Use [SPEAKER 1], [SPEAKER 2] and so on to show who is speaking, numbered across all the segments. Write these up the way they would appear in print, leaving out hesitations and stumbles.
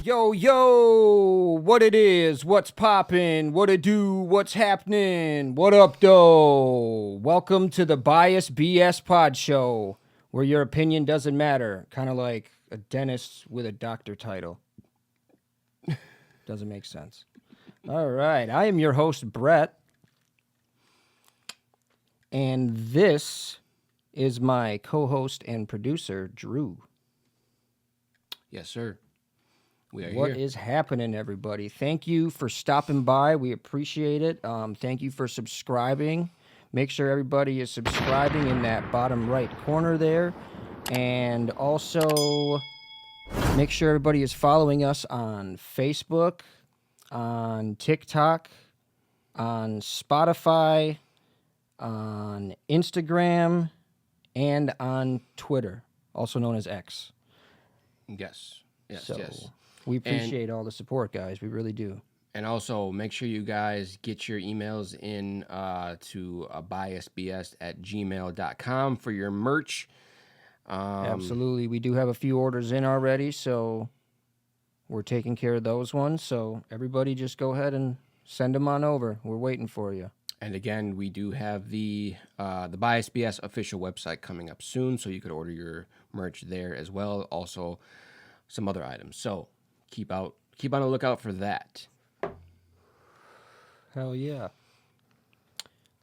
[SPEAKER 1] Yo, yo, what it is, what's poppin', what it do, what's happening, what up, though? Welcome to the BiasedBS PodShow, where your opinion doesn't matter, kind of like a dentist with a doctor title. Doesn't make sense. All right, I am your host, Brett, and this is my co-host and producer, Drew.
[SPEAKER 2] Yes, sir. We are
[SPEAKER 1] What
[SPEAKER 2] here.
[SPEAKER 1] is happening, everybody? Thank you for stopping by. We appreciate it. Thank you for subscribing. Make sure everybody is subscribing in that bottom right corner there. And also, make sure everybody is following us on Facebook, on TikTok, on Spotify, on Instagram, and on Twitter, also known as X.
[SPEAKER 2] Yes.
[SPEAKER 1] So
[SPEAKER 2] Yes.
[SPEAKER 1] we appreciate all the support, guys. We really do.
[SPEAKER 2] And also, make sure you guys get your emails in to biasedbs@gmail.com for your merch.
[SPEAKER 1] Absolutely. We do have a few orders in already, so we're taking care of those ones. So everybody just go ahead and send them on over. We're waiting for you.
[SPEAKER 2] And again, we do have the BiasedBS official website coming up soon, so you could order your merch there as well. Also, some other items. So keep on a lookout for that.
[SPEAKER 1] Hell yeah.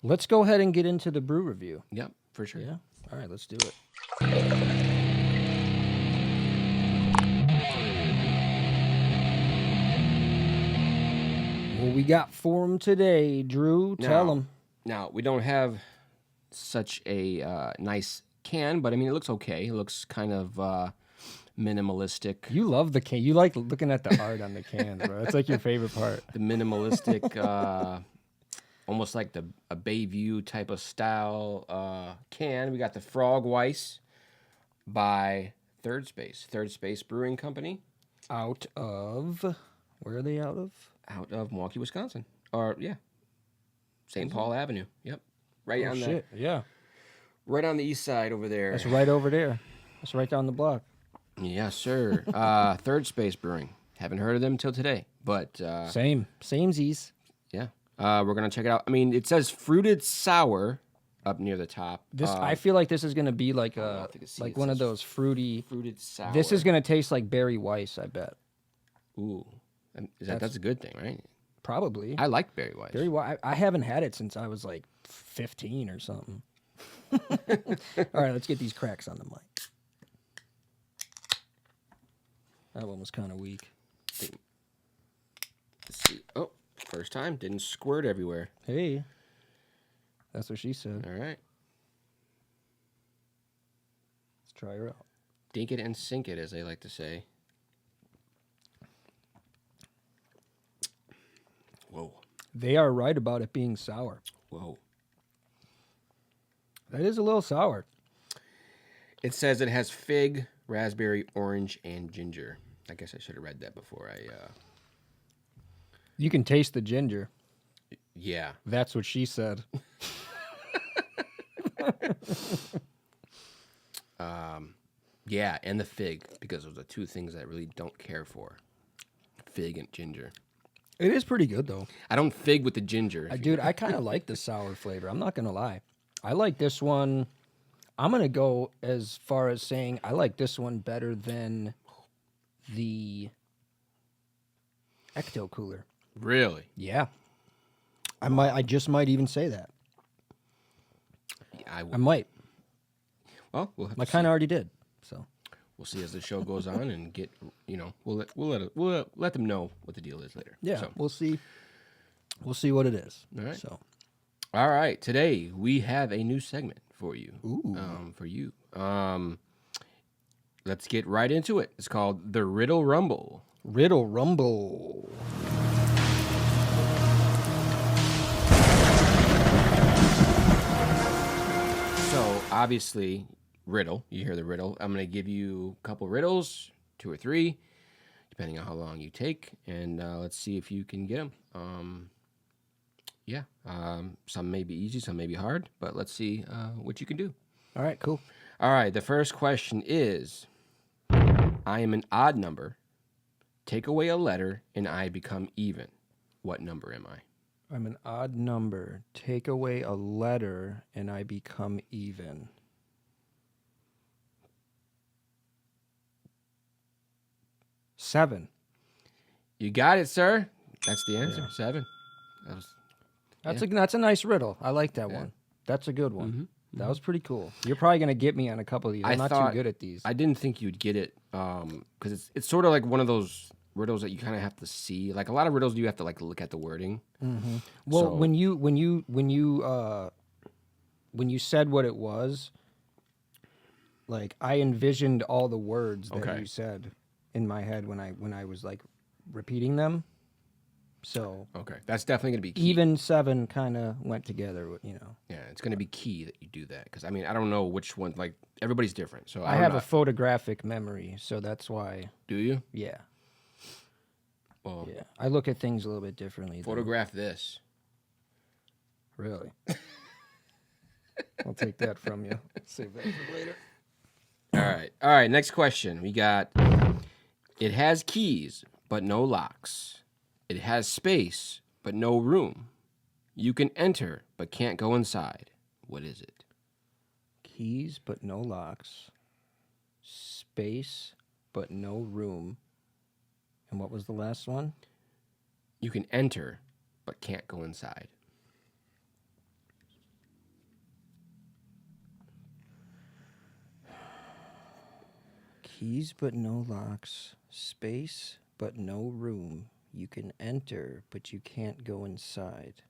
[SPEAKER 1] Let's go ahead and get into the brew review.
[SPEAKER 2] Yep, for sure.
[SPEAKER 1] Yeah? All right, let's do it. What we got for them today, Drew? Tell them.
[SPEAKER 2] Now, we don't have such a nice can, but I mean, it looks okay. It looks kind of minimalistic.
[SPEAKER 1] You love the can. You like looking at the art on the cans, bro. That's like your favorite part.
[SPEAKER 2] The minimalistic, almost like a Bayview type of style can. We got the Frog Weiss by Third Space Brewing Company.
[SPEAKER 1] Out of, where are they out of?
[SPEAKER 2] Out of Milwaukee, Wisconsin. Or, yeah, St. Paul Avenue. Yep. Right on
[SPEAKER 1] Shit, yeah.
[SPEAKER 2] right on the east side over there.
[SPEAKER 1] That's right over there. That's right down the block.
[SPEAKER 2] Yes, sir. Third Space Brewing. Haven't heard of them till today, but
[SPEAKER 1] Samesies.
[SPEAKER 2] yeah, we're gonna check it out. I mean, it says fruited sour up near the top.
[SPEAKER 1] This I feel like this is gonna be like a like one of those fruity.
[SPEAKER 2] Fruited sour.
[SPEAKER 1] This is gonna taste like Berry Weiss, I bet.
[SPEAKER 2] Ooh, that's a good thing, right?
[SPEAKER 1] Probably.
[SPEAKER 2] I like Berry Weiss.
[SPEAKER 1] Berry Weiss. I haven't had it since I was like 15 or something. All right, let's get these cracks on the mic. That one was kind of weak.
[SPEAKER 2] Let's see. Oh, first time. Didn't squirt everywhere.
[SPEAKER 1] Hey. That's what she said.
[SPEAKER 2] All right.
[SPEAKER 1] Let's try her out.
[SPEAKER 2] Dink it and sink it, as they like to say. Whoa.
[SPEAKER 1] They are right about it being sour.
[SPEAKER 2] Whoa.
[SPEAKER 1] That is a little sour.
[SPEAKER 2] It says it has fig, raspberry, orange, and ginger. I guess I should have read that before I...
[SPEAKER 1] You can taste the ginger.
[SPEAKER 2] Yeah.
[SPEAKER 1] That's what she said.
[SPEAKER 2] Yeah, and the fig, because those are two things I really don't care for. Fig and ginger.
[SPEAKER 1] It is pretty good, though.
[SPEAKER 2] I don't fig with the ginger.
[SPEAKER 1] Dude, I kind of like the sour flavor. I'm not going to lie. I like this one. I'm going to go as far as saying I like this one better than the Ecto Cooler.
[SPEAKER 2] Really?
[SPEAKER 1] Yeah. I just might even say that.
[SPEAKER 2] Yeah,
[SPEAKER 1] I might.
[SPEAKER 2] Well, we'll have
[SPEAKER 1] I
[SPEAKER 2] to
[SPEAKER 1] kind of already did. So
[SPEAKER 2] we'll see as the show goes on and get, we'll let them know what the deal is later.
[SPEAKER 1] yeah,
[SPEAKER 2] So,
[SPEAKER 1] we'll see. We'll see what it is.
[SPEAKER 2] All right.
[SPEAKER 1] So
[SPEAKER 2] all right. Today we have a new segment for you.
[SPEAKER 1] Ooh.
[SPEAKER 2] For you. Let's get right into it. It's called the Riddle Rumble.
[SPEAKER 1] Riddle Rumble.
[SPEAKER 2] So obviously, riddle. You hear the riddle. I'm going to give you a couple riddles, 2 or 3, depending on how long you take, and let's see if you can get them. Some may be easy, some may be hard, but let's see what you can do.
[SPEAKER 1] All right, cool.
[SPEAKER 2] All right, the first question is, I am an odd number Take away a letter and I become even. What number am I?
[SPEAKER 1] I'm an odd number. Take away a letter and I become even. Seven.
[SPEAKER 2] You got it, sir. That's the answer.
[SPEAKER 1] Yeah.
[SPEAKER 2] 7.
[SPEAKER 1] That's a nice riddle. I like that one. That's a good one. That was pretty cool. You're probably gonna get me on a couple of these. I'm not too good at these.
[SPEAKER 2] I didn't think you'd get it because it's sort of like one of those riddles that you kind of have to see. Like a lot of riddles, you have to like look at the wording.
[SPEAKER 1] Well,
[SPEAKER 2] So-
[SPEAKER 1] when you said what it was, like I envisioned all the words that
[SPEAKER 2] Okay.
[SPEAKER 1] you said in my head when I was like repeating them. So
[SPEAKER 2] Okay, that's definitely gonna be key.
[SPEAKER 1] even 7 kind of went together. You know,
[SPEAKER 2] Yeah, it's gonna be key that you do that because I mean I don't know which one. Like everybody's different, so
[SPEAKER 1] I
[SPEAKER 2] don't
[SPEAKER 1] have
[SPEAKER 2] know.
[SPEAKER 1] a photographic memory, so that's why.
[SPEAKER 2] Do you?
[SPEAKER 1] Yeah,
[SPEAKER 2] Well,
[SPEAKER 1] yeah. I look at things a little bit differently. than-
[SPEAKER 2] photograph this.
[SPEAKER 1] Really. I'll take that from you. Save that for later.
[SPEAKER 2] All right. Next question. We got. It has keys but no locks. It has space but no room. You can enter but can't go inside. What is it?
[SPEAKER 1] Keys, but no locks. Space, but no room. And what was the last one?
[SPEAKER 2] You can enter but can't go inside.
[SPEAKER 1] Keys, but no locks. Space, but no room. You can enter, but you can't go inside.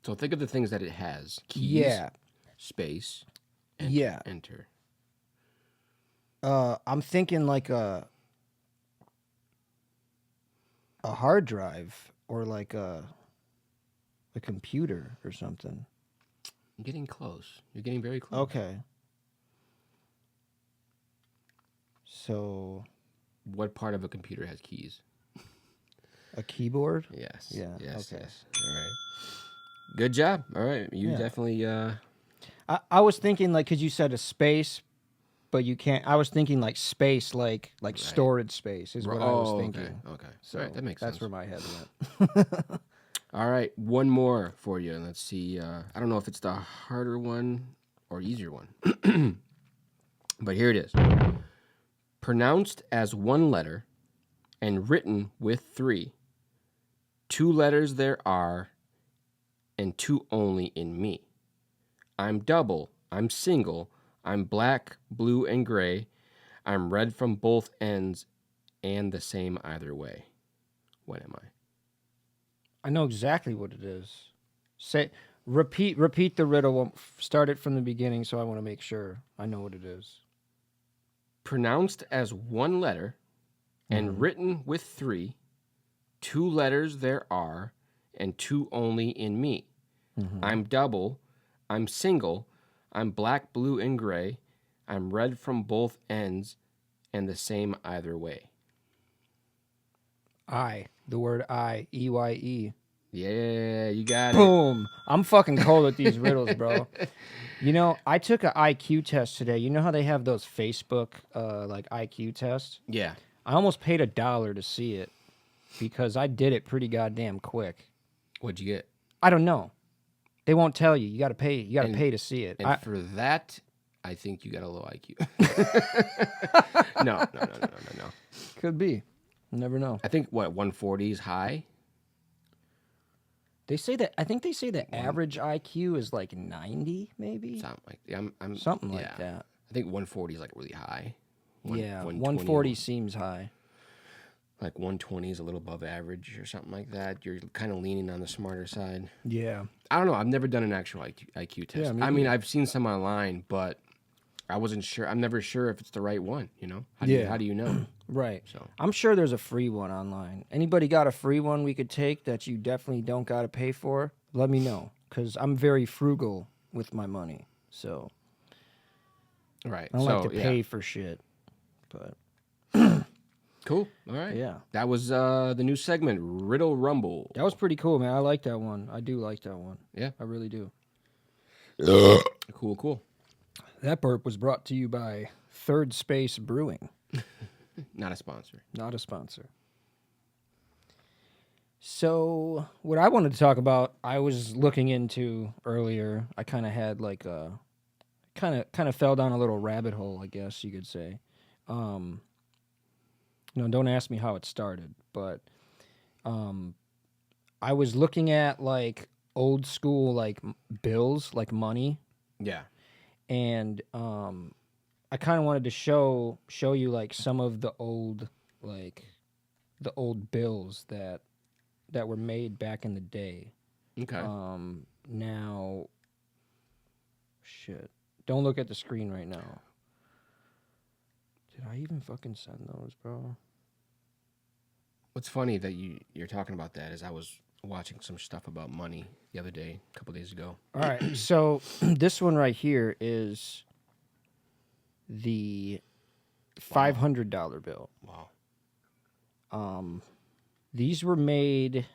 [SPEAKER 2] So think of the things that it has. Keys,
[SPEAKER 1] Yeah.
[SPEAKER 2] space,
[SPEAKER 1] Yeah.
[SPEAKER 2] enter.
[SPEAKER 1] I'm thinking like a hard drive or like a computer or something.
[SPEAKER 2] You're getting close. You're getting very close.
[SPEAKER 1] Okay. So
[SPEAKER 2] What part of a computer has keys?
[SPEAKER 1] a keyboard?
[SPEAKER 2] Yes.
[SPEAKER 1] Yeah,
[SPEAKER 2] Yes.
[SPEAKER 1] okay.
[SPEAKER 2] Yes. All right. Good job. All right. You
[SPEAKER 1] Yeah.
[SPEAKER 2] definitely.
[SPEAKER 1] I was thinking like because you said a space, but you can't. I was thinking like space, like storage space is what I was thinking.
[SPEAKER 2] Okay.
[SPEAKER 1] So
[SPEAKER 2] All right. That makes
[SPEAKER 1] that's
[SPEAKER 2] sense.
[SPEAKER 1] where my head went.
[SPEAKER 2] All right. One more for you. Let's see. I don't know if it's the harder one or easier one, but here it is. Pronounced as one letter and written with 3. 2 letters there are, and 2 only in me. I'm double, I'm single, I'm black, blue, and gray. I'm red from both ends and the same either way. What am I?
[SPEAKER 1] I know exactly what it is. Repeat the riddle. Start it from the beginning, so I want to make sure I know what it is.
[SPEAKER 2] Pronounced as one letter and written with 3. 2 letters there are, and 2 only in me. I'm double, I'm single, I'm black, blue, and gray. I'm red from both ends and the same either way.
[SPEAKER 1] The word I, EYE.
[SPEAKER 2] Yeah, you got it.
[SPEAKER 1] Boom. I'm fucking cold at these riddles, bro. You know, I took an IQ test today. You know how they have those Facebook like IQ tests?
[SPEAKER 2] Yeah.
[SPEAKER 1] I almost paid $1 to see it because I did it pretty goddamn quick.
[SPEAKER 2] What'd you get?
[SPEAKER 1] I don't know. They won't tell you. You got to pay. You got to
[SPEAKER 2] And-
[SPEAKER 1] pay to see it.
[SPEAKER 2] And for that, I think you got a low IQ. No.
[SPEAKER 1] Could be. You never know.
[SPEAKER 2] I think, 140 is high?
[SPEAKER 1] They say that. I think they say the average IQ is like 90, maybe
[SPEAKER 2] Something like I'm
[SPEAKER 1] something
[SPEAKER 2] yeah.
[SPEAKER 1] like that.
[SPEAKER 2] I think 140 is like really high.
[SPEAKER 1] Yeah,
[SPEAKER 2] 120
[SPEAKER 1] 140 seems high.
[SPEAKER 2] Like 120 is a little above average or something like that. You're kind of leaning on the smarter side.
[SPEAKER 1] Yeah.
[SPEAKER 2] I don't know. I've never done an actual IQ test.
[SPEAKER 1] Yeah, me
[SPEAKER 2] I mean,
[SPEAKER 1] neither.
[SPEAKER 2] I've seen some online, but I wasn't sure. I'm never sure if it's the right one, you know? How do you know?
[SPEAKER 1] Right.
[SPEAKER 2] So
[SPEAKER 1] I'm sure there's a free one online. Anybody got a free one we could take that you definitely don't got to pay for? Let me know, because I'm very frugal with my money. So
[SPEAKER 2] right.
[SPEAKER 1] I don't like to
[SPEAKER 2] yeah.
[SPEAKER 1] pay for shit. But
[SPEAKER 2] Cool. All right.
[SPEAKER 1] yeah,
[SPEAKER 2] That was the new segment, Riddle Rumble.
[SPEAKER 1] that was pretty cool, man. I like that one. I do like that one.
[SPEAKER 2] Yeah.
[SPEAKER 1] I really do.
[SPEAKER 2] Cool.
[SPEAKER 1] That burp was brought to you by Third Space Brewing.
[SPEAKER 2] Not a sponsor.
[SPEAKER 1] Not a sponsor. So, what I wanted to talk about, I was looking into earlier. I kind of had like a kind of fell down a little rabbit hole, I guess you could say. No, don't ask me how it started, but I was looking at like old school like bills, like money,
[SPEAKER 2] Yeah.
[SPEAKER 1] and I kind of wanted to show you like some of the old bills that were made back in the day.
[SPEAKER 2] Okay.
[SPEAKER 1] Now, shit. Don't look at the screen right now. Did I even fucking send those, bro?
[SPEAKER 2] What's funny that you're talking about that is I was watching some stuff about money the other day, a couple days ago.
[SPEAKER 1] All right, so this one right here is the $500 bill.
[SPEAKER 2] Wow.
[SPEAKER 1] These were made,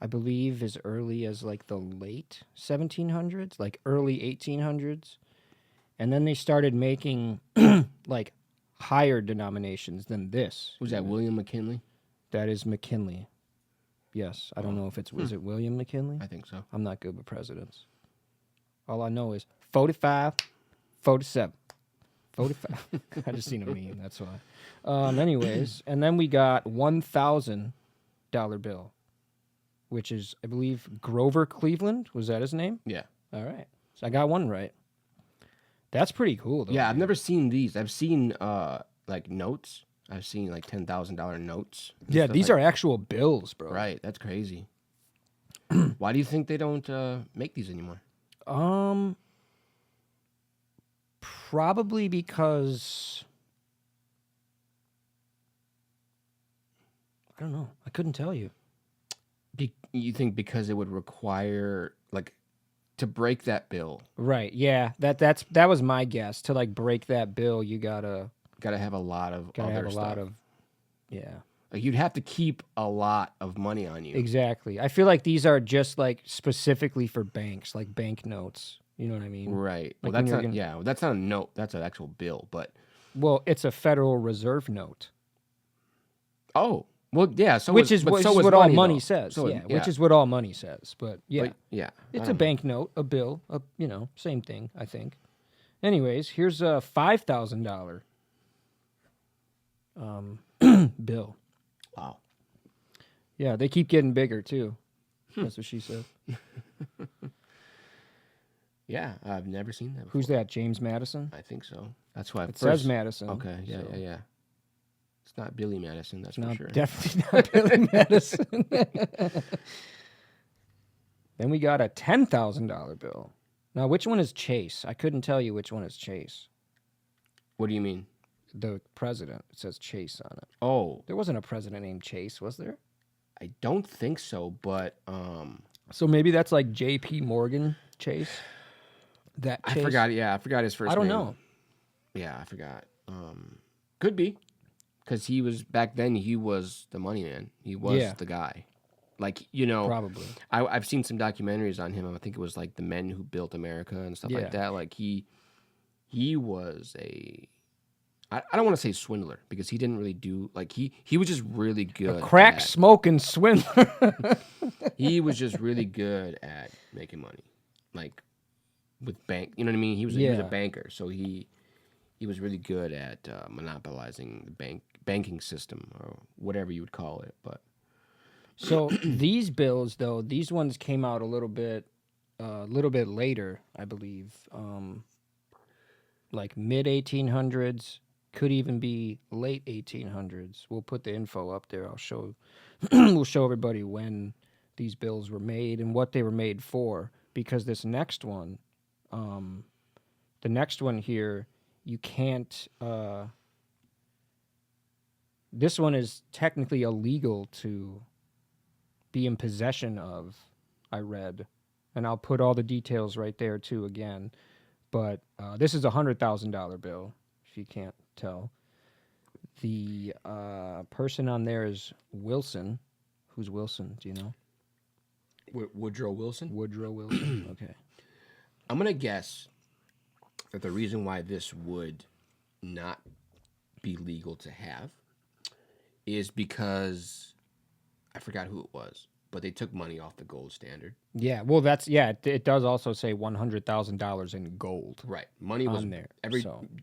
[SPEAKER 1] I believe, as early as like the late 1700s, like early 1800s. And then they started making like higher denominations than this.
[SPEAKER 2] Was that William McKinley?
[SPEAKER 1] That is McKinley. Yes. I don't know if is it William McKinley?
[SPEAKER 2] I think so.
[SPEAKER 1] I'm not good with presidents. All I know is 45, 47, 45. I just seen a meme, that's why. Anyways, and then we got $1,000 bill, which is, I believe, Grover Cleveland. Was that his name?
[SPEAKER 2] Yeah.
[SPEAKER 1] All right. So I got one right. That's pretty cool, though.
[SPEAKER 2] Yeah, I've never seen these. I've seen like notes. I've seen like $10,000 notes.
[SPEAKER 1] Yeah, these are actual bills, bro.
[SPEAKER 2] Right, that's crazy. Why do you think they don't make these anymore?
[SPEAKER 1] Probably because I don't know. I couldn't tell you.
[SPEAKER 2] You think because it would require like to break that bill?
[SPEAKER 1] Right. Yeah. That was my guess. To like break that bill, you gotta
[SPEAKER 2] have a lot of other stuff.
[SPEAKER 1] Yeah.
[SPEAKER 2] Like you'd have to keep a lot of money on you.
[SPEAKER 1] Exactly. I feel like these are just like specifically for banks, like bank notes. You know what I mean?
[SPEAKER 2] Right.
[SPEAKER 1] Like
[SPEAKER 2] Well, that's not a note. That's an actual bill. But
[SPEAKER 1] it's a Federal Reserve note.
[SPEAKER 2] Oh, well, yeah. So
[SPEAKER 1] which is what all money says.
[SPEAKER 2] So
[SPEAKER 1] yeah, which is what all money says. But yeah,
[SPEAKER 2] yeah,
[SPEAKER 1] it's a bank note, a bill, same thing. I think. Anyways, here's a $5,000 bill.
[SPEAKER 2] Wow.
[SPEAKER 1] Yeah, they keep getting bigger too. That's what she said.
[SPEAKER 2] Yeah, I've never seen that before.
[SPEAKER 1] Who's that? James Madison?
[SPEAKER 2] I think so. That's why
[SPEAKER 1] it says Madison.
[SPEAKER 2] Okay, yeah. It's not Billy Madison, that's for sure.
[SPEAKER 1] Definitely not Billy Madison. Then we got a $10,000 bill. Now, which one is Chase? I couldn't tell you which one is Chase.
[SPEAKER 2] What do you mean?
[SPEAKER 1] The president. It says Chase on it.
[SPEAKER 2] Oh.
[SPEAKER 1] There wasn't a president named Chase, was there?
[SPEAKER 2] I don't think so, but...
[SPEAKER 1] So maybe that's like J.P. Morgan Chase? That Chase?
[SPEAKER 2] I forgot his first name.
[SPEAKER 1] I don't know.
[SPEAKER 2] Yeah, I forgot. Could be. Because back then, he was the money man. He was the guy. Like,
[SPEAKER 1] Probably.
[SPEAKER 2] I've seen some documentaries on him. I think it was like The Men Who Built America and stuff like that. Like, he was I don't want to say swindler, because he didn't really do, like, he was just really good.
[SPEAKER 1] Crack smoking swindler.
[SPEAKER 2] He was just really good at making money. Like, with bank, you know what I mean? He was a banker, so he was really good at monopolizing the banking system, or whatever you would call it. But
[SPEAKER 1] so these bills, though, these ones came out a little bit later, I believe, like mid 1800s, could even be late 1800s. We'll put the info up there. I'll show, we'll show everybody when these bills were made and what they were made for. Because this next one, the next one here, you can't. This one is technically illegal to be in possession of, I read. And I'll put all the details right there, too, again. But this is a $100,000 bill, if you can't tell. The person on there is Wilson. Who's Wilson? Do you know?
[SPEAKER 2] Woodrow Wilson?
[SPEAKER 1] Woodrow Wilson, okay.
[SPEAKER 2] I'm gonna guess that the reason why this would not be legal to have is because I forgot who it was, but they took money off the gold standard.
[SPEAKER 1] Yeah, well, it does also say $100,000 in gold.
[SPEAKER 2] Right, money was
[SPEAKER 1] on there.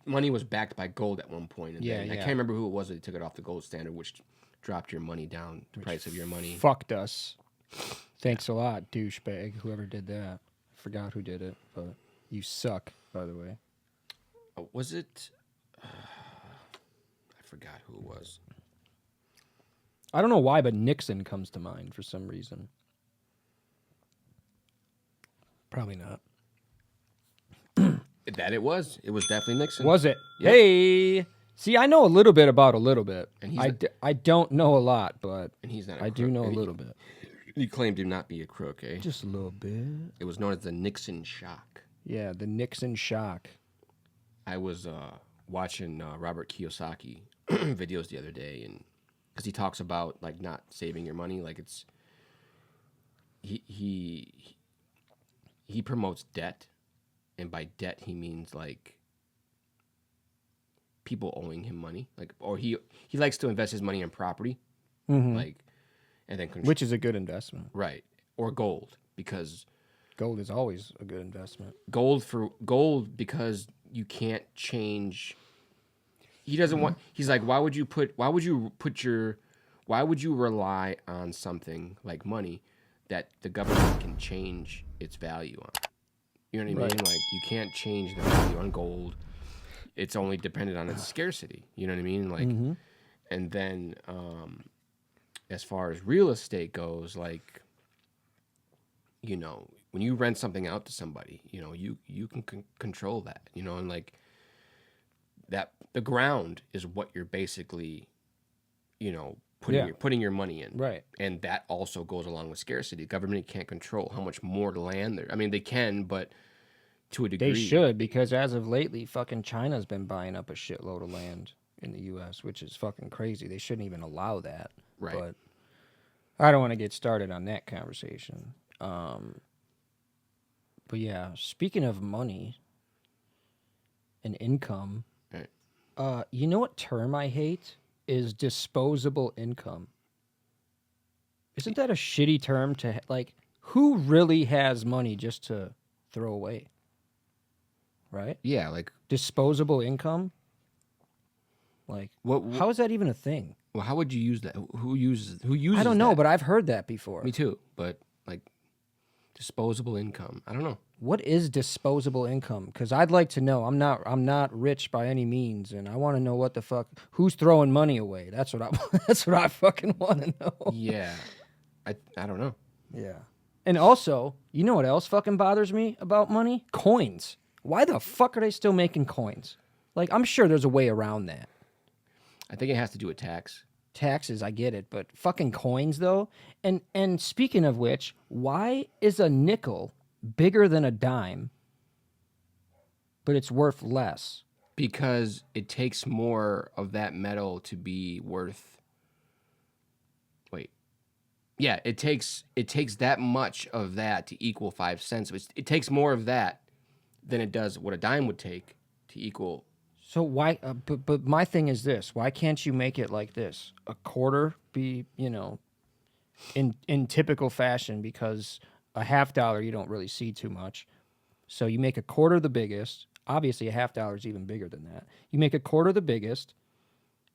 [SPEAKER 2] money was backed by gold at one point, and
[SPEAKER 1] Yeah,
[SPEAKER 2] then I can't remember who it was that took it off the gold standard, which dropped your money down, the price of your money.
[SPEAKER 1] Fucked us. Thanks a lot, douchebag. Whoever did that, I forgot who did it, but you suck. By the way,
[SPEAKER 2] Was it? I forgot who it was.
[SPEAKER 1] I don't know why, but Nixon comes to mind for some reason. Probably not.
[SPEAKER 2] That it was. It was definitely Nixon.
[SPEAKER 1] Was it?
[SPEAKER 2] Yep.
[SPEAKER 1] Hey, see, I know a little bit about a little bit.
[SPEAKER 2] And
[SPEAKER 1] I don't know a lot, but
[SPEAKER 2] and he's not.
[SPEAKER 1] I do know a little bit.
[SPEAKER 2] He claimed to not be a crook, eh?
[SPEAKER 1] Just a little bit.
[SPEAKER 2] It was known as the Nixon shock.
[SPEAKER 1] Yeah, the Nixon shock.
[SPEAKER 2] I was watching Robert Kiyosaki videos the other day, and because he talks about like not saving your money, like it's he promotes debt, and by debt he means like people owing him money, like, or he likes to invest his money in property, like, and then
[SPEAKER 1] Which is a good investment.
[SPEAKER 2] right, or gold, because
[SPEAKER 1] Gold is always a good investment.
[SPEAKER 2] Gold because you can't change. He doesn't want. He's like, why would you rely on something like money that the government can change its value on? You know what I mean? Like, you can't change the value on gold. It's only dependent on its scarcity. You know what I mean? Like, and then as far as real estate goes, like, you know, when you rent something out to somebody, you know, you can control that, you know, and like that, the ground is what you're basically, you know, putting your money in.
[SPEAKER 1] Right.
[SPEAKER 2] And that also goes along with scarcity. Government can't control how much more land there. I mean, they can, but to a degree.
[SPEAKER 1] They should, because as of lately, fucking China's been buying up a shitload of land in the U.S., which is fucking crazy. They shouldn't even allow that.
[SPEAKER 2] Right.
[SPEAKER 1] But I don't want to get started on that conversation. But yeah, speaking of money and income,
[SPEAKER 2] Right.
[SPEAKER 1] You know what term I hate is disposable income. Isn't that a shitty term to like? Who really has money just to throw away? Right?
[SPEAKER 2] Yeah, like
[SPEAKER 1] Disposable income. Like,
[SPEAKER 2] what?
[SPEAKER 1] how is that even a thing?
[SPEAKER 2] Well, how would you use that? Who uses?
[SPEAKER 1] I don't know,
[SPEAKER 2] that?
[SPEAKER 1] but I've heard that before.
[SPEAKER 2] Me too. But like disposable income, I don't know.
[SPEAKER 1] What is disposable income? Because I'd like to know. I'm not rich by any means, and I want to know what the fuck. Who's throwing money away? That's what I. That's what I fucking want to know.
[SPEAKER 2] Yeah, I don't know.
[SPEAKER 1] Yeah. And also, you know what else fucking bothers me about money? Coins. Why the fuck are they still making coins? Like, I'm sure there's a way around that.
[SPEAKER 2] I think it has to do with tax.
[SPEAKER 1] Taxes, I get it, but fucking coins though. And speaking of which, why is a nickel bigger than a dime, but it's worth less?
[SPEAKER 2] Because it takes more of that metal to be worth. Wait, yeah, it takes that much of that to equal 5 cents. It takes more of that than it does what a dime would take to equal.
[SPEAKER 1] So why? But my thing is this: why can't you make it like this? A quarter be, you know, in typical fashion, because a $50 you don't really see too much. So you make a quarter the biggest. Obviously, a $50 is even bigger than that. You make a quarter the biggest,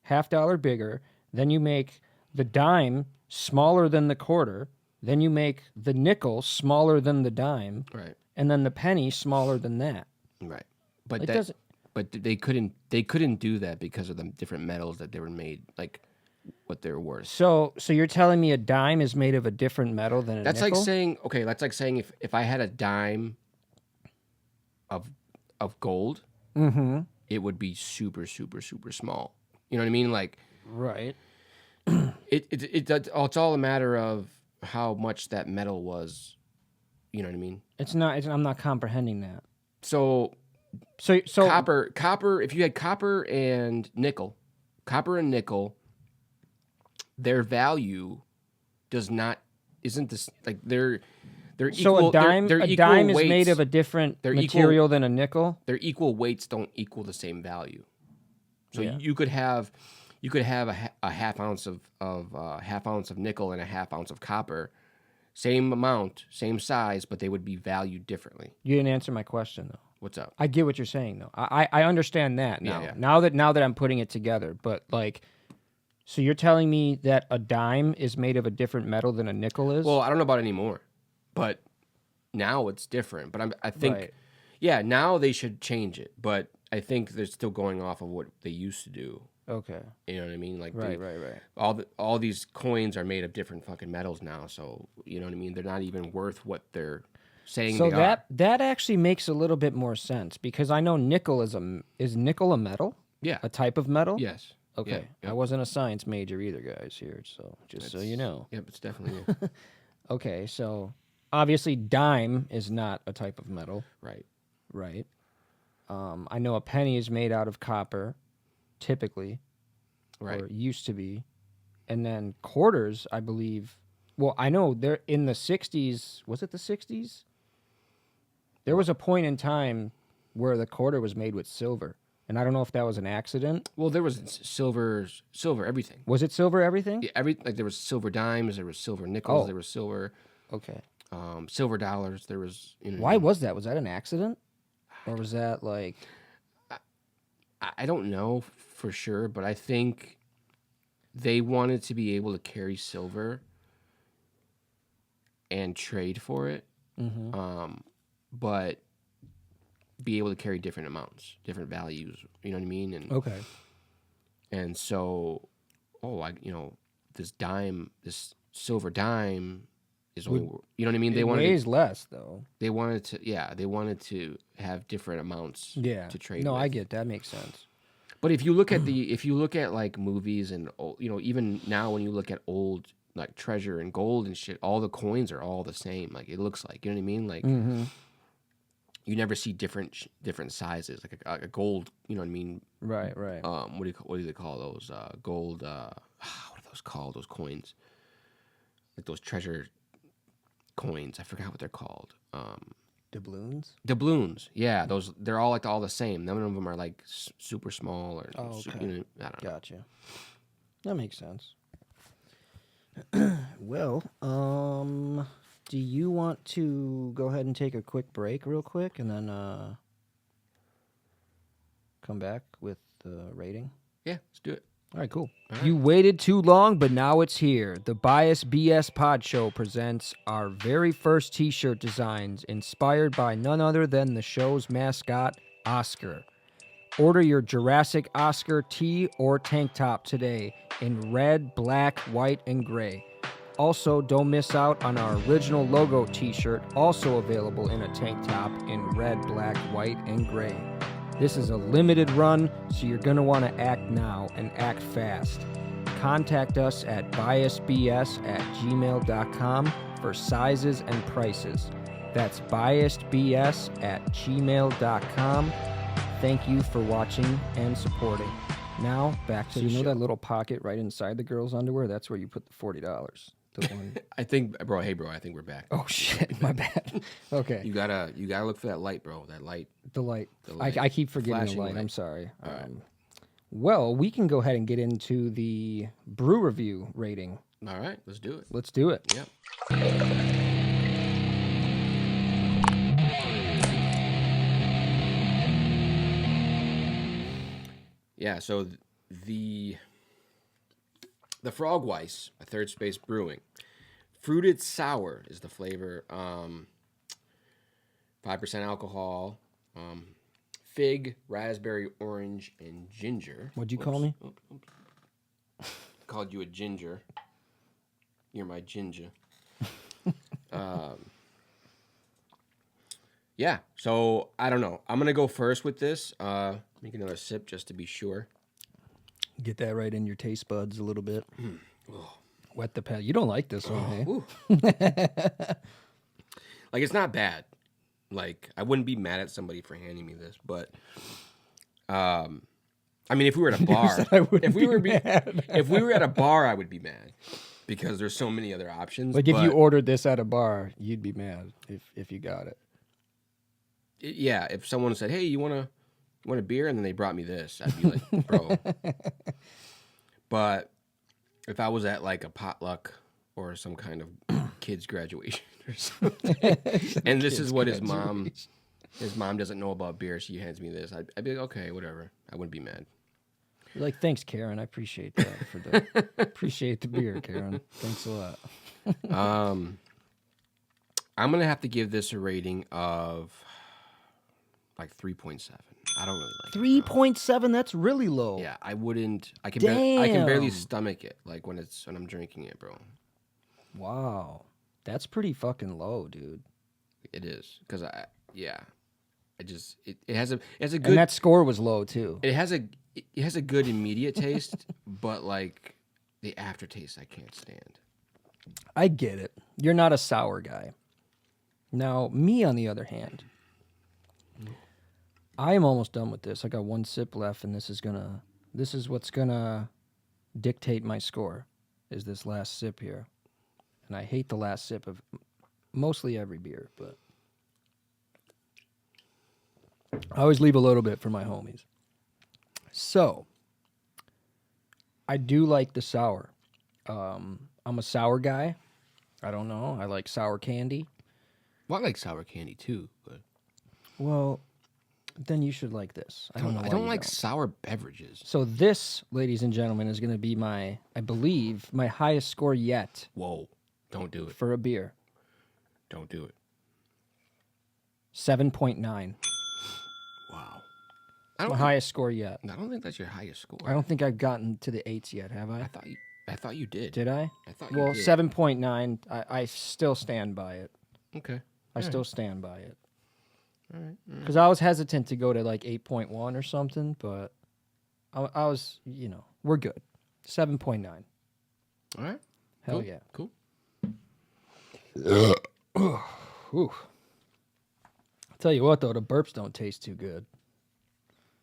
[SPEAKER 1] $50 bigger. Then you make the dime smaller than the quarter. Then you make the nickel smaller than the dime.
[SPEAKER 2] Right.
[SPEAKER 1] And then the penny smaller than that.
[SPEAKER 2] Right. But
[SPEAKER 1] It doesn't.
[SPEAKER 2] But they couldn't do that because of the different metals that they were made, like what they're worth.
[SPEAKER 1] So you're telling me a dime is made of a different metal than a
[SPEAKER 2] That's
[SPEAKER 1] nickel?
[SPEAKER 2] like saying, okay, that's like saying if I had a dime of gold, it would be super, super, super small. You know what I mean? Like,
[SPEAKER 1] Right.
[SPEAKER 2] it's all a matter of how much that metal was. You know what I mean?
[SPEAKER 1] It's not. I'm not comprehending that.
[SPEAKER 2] So copper. If you had copper and nickel, their value isn't this like the They're
[SPEAKER 1] So
[SPEAKER 2] equal.
[SPEAKER 1] a dime,
[SPEAKER 2] they're
[SPEAKER 1] a
[SPEAKER 2] equal
[SPEAKER 1] dime is
[SPEAKER 2] weights.
[SPEAKER 1] made of a different
[SPEAKER 2] They're
[SPEAKER 1] material than a nickel.
[SPEAKER 2] Their equal weights don't equal the same value. So
[SPEAKER 1] Yeah.
[SPEAKER 2] you could have a half ounce of nickel and a half ounce of copper, same amount, same size, but they would be valued differently.
[SPEAKER 1] You didn't answer my question though.
[SPEAKER 2] What's up?
[SPEAKER 1] I get what you're saying though. I understand that now.
[SPEAKER 2] Yeah.
[SPEAKER 1] Now that I'm putting it together, but like, so you're telling me that a dime is made of a different metal than a nickel is?
[SPEAKER 2] Well, I don't know about anymore, but now it's different. But I think,
[SPEAKER 1] Right.
[SPEAKER 2] yeah, now they should change it. But I think they're still going off of what they used to do.
[SPEAKER 1] Okay.
[SPEAKER 2] You know what I mean? Like
[SPEAKER 1] Right.
[SPEAKER 2] all these coins are made of different fucking metals now. So you know what I mean? They're not even worth what they're saying
[SPEAKER 1] So
[SPEAKER 2] they are.
[SPEAKER 1] that actually makes a little bit more sense because I know nickel is nickel a metal?
[SPEAKER 2] Yeah.
[SPEAKER 1] A type of metal?
[SPEAKER 2] Yes.
[SPEAKER 1] Okay.
[SPEAKER 2] Yeah.
[SPEAKER 1] I wasn't a science major either, guys, here, so just so you know.
[SPEAKER 2] Yep, it's definitely it.
[SPEAKER 1] Okay, so obviously dime is not a type of metal,
[SPEAKER 2] Right.
[SPEAKER 1] right? I know a penny is made out of copper, typically,
[SPEAKER 2] Right.
[SPEAKER 1] or used to be. And then quarters, I believe, well, I know they're in the 60s, was it the 60s? There was a point in time where the quarter was made with silver. And I don't know if that was an accident.
[SPEAKER 2] Well, there was silver everything.
[SPEAKER 1] Was it silver everything?
[SPEAKER 2] Yeah, like there was silver dimes, there was silver nickels,
[SPEAKER 1] Oh.
[SPEAKER 2] there was silver
[SPEAKER 1] Okay.
[SPEAKER 2] silver dollars, there was
[SPEAKER 1] Why was that? Was that an accident? Or was that like...
[SPEAKER 2] I don't know for sure, but I think they wanted to be able to carry silver and trade for it, but be able to carry different amounts, different values. You know what I mean? And
[SPEAKER 1] Okay.
[SPEAKER 2] and so, this silver dime is only. You know what I mean?
[SPEAKER 1] It weighs less, though.
[SPEAKER 2] They wanted to have different amounts.
[SPEAKER 1] Yeah.
[SPEAKER 2] To trade.
[SPEAKER 1] No,
[SPEAKER 2] with.
[SPEAKER 1] I get that. Makes sense.
[SPEAKER 2] But if you look at like movies and even now when you look at old like treasure and gold and shit, all the coins are all the same. Like it looks like, you know what I mean? Like you never see different sizes. Like a gold, you know what I mean?
[SPEAKER 1] Right.
[SPEAKER 2] What do they call those? Gold. What are those called? Those coins, like those treasure coins. I forgot what they're called.
[SPEAKER 1] Doubloons?
[SPEAKER 2] Doubloons, yeah, they're all all the same. None of them are like super small or.
[SPEAKER 1] Oh, okay.
[SPEAKER 2] I don't know.
[SPEAKER 1] Gotcha. That makes sense. Well, do you want to go ahead and take a quick break real quick and then come back with the rating?
[SPEAKER 2] Yeah, let's do it.
[SPEAKER 1] All right, cool.
[SPEAKER 2] All right.
[SPEAKER 1] You waited too long, but now it's here. The BiasedBS PodShow presents our very first t-shirt designs inspired by none other than the show's mascot, Oscar. Order your Jurassic Oscar tee or tank top today in red, black, white, and gray. Also, don't miss out on our original logo t-shirt, also available in a tank top in red, black, white, and gray. This is a limited run, so you're going to want to act now and act fast. Contact us at biasedbs@gmail.com for sizes and prices. That's biasedbs@gmail.com. Thank you for watching and supporting. Now, back to the show. That little pocket right inside the girl's underwear? That's where you put the $40. The one...
[SPEAKER 2] I think, bro, I think we're back.
[SPEAKER 1] Oh, shit, my bad. Okay.
[SPEAKER 2] You gotta look for that light, bro. That light.
[SPEAKER 1] The light.
[SPEAKER 2] The light.
[SPEAKER 1] I keep forgetting the light. I'm sorry. Well, we can go ahead and get into the brew review rating.
[SPEAKER 2] All right, let's do it.
[SPEAKER 1] Let's do it.
[SPEAKER 2] Yep. Yeah, so the Frog Weiss, a Third Space Brewing. Fruited sour is the flavor. 5% alcohol. Fig, raspberry, orange, and ginger.
[SPEAKER 1] What'd you call me?
[SPEAKER 2] Oops. Called you a ginger. You're my ginger. Yeah, so I don't know. I'm going to go first with this. Make another sip just to be sure.
[SPEAKER 1] Get that right in your taste buds a little bit. Wet the palate. You don't like this one, hey?
[SPEAKER 2] Like, it's not bad. Like, I wouldn't be mad at somebody for handing me this, but I mean, if we were at a bar, if we were at a bar, I would be mad. because there's so many other options.
[SPEAKER 1] Like if you ordered this at a bar, you'd be mad if you got it.
[SPEAKER 2] Yeah, if someone said, "Hey, you want a beer?" and then they brought me this, I'd be like, "Bro." But if I was at like a potluck or some kind of kid's graduation or something, and this is what his mom doesn't know about beer, she hands me this, I'd be like, "Okay, whatever." I wouldn't be mad.
[SPEAKER 1] You're like, thanks, Karen. I appreciate that. Appreciate the beer, Karen. Thanks a lot.
[SPEAKER 2] I'm gonna have to give this a rating of like 3.7. I don't really like
[SPEAKER 1] 3.7. That's really low.
[SPEAKER 2] it. Yeah, I wouldn't. I can
[SPEAKER 1] Damn.
[SPEAKER 2] barely stomach it, like when I'm drinking it, bro.
[SPEAKER 1] Wow, that's pretty fucking low, dude.
[SPEAKER 2] It is because it has a good.
[SPEAKER 1] And that score was low too.
[SPEAKER 2] It has a good immediate taste, but like the aftertaste, I can't stand.
[SPEAKER 1] I get it. You're not a sour guy. Now, me on the other hand, I am almost done with this. I got one sip left, and this is what's gonna dictate my score. Is this last sip here? And I hate the last sip of mostly every beer, but I always leave a little bit for my homies. So, I do like the sour. I'm a sour guy. I don't know. I like sour candy.
[SPEAKER 2] Well, I like sour candy too, but
[SPEAKER 1] Well, then you should like this. I don't know.
[SPEAKER 2] I don't like sour beverages.
[SPEAKER 1] So this, ladies and gentlemen, is going to be I believe, my highest score yet.
[SPEAKER 2] Whoa! Don't do it.
[SPEAKER 1] For a beer.
[SPEAKER 2] Don't do it.
[SPEAKER 1] 7.9.
[SPEAKER 2] Wow.
[SPEAKER 1] My highest score yet.
[SPEAKER 2] I don't think that's your highest score.
[SPEAKER 1] I don't think I've gotten to the 8s yet, have I?
[SPEAKER 2] I thought you did.
[SPEAKER 1] Did I?
[SPEAKER 2] I thought you
[SPEAKER 1] Well,
[SPEAKER 2] did.
[SPEAKER 1] 7.9. I still stand by it.
[SPEAKER 2] Okay.
[SPEAKER 1] I still stand by it.
[SPEAKER 2] All right.
[SPEAKER 1] Because I was hesitant to go to like 8.1 or something, but I was, we're good. 7.9.
[SPEAKER 2] All right.
[SPEAKER 1] Hell
[SPEAKER 2] Cool.
[SPEAKER 1] yeah.
[SPEAKER 2] Cool.
[SPEAKER 1] Whew. I'll tell you what, though, the burps don't taste too good.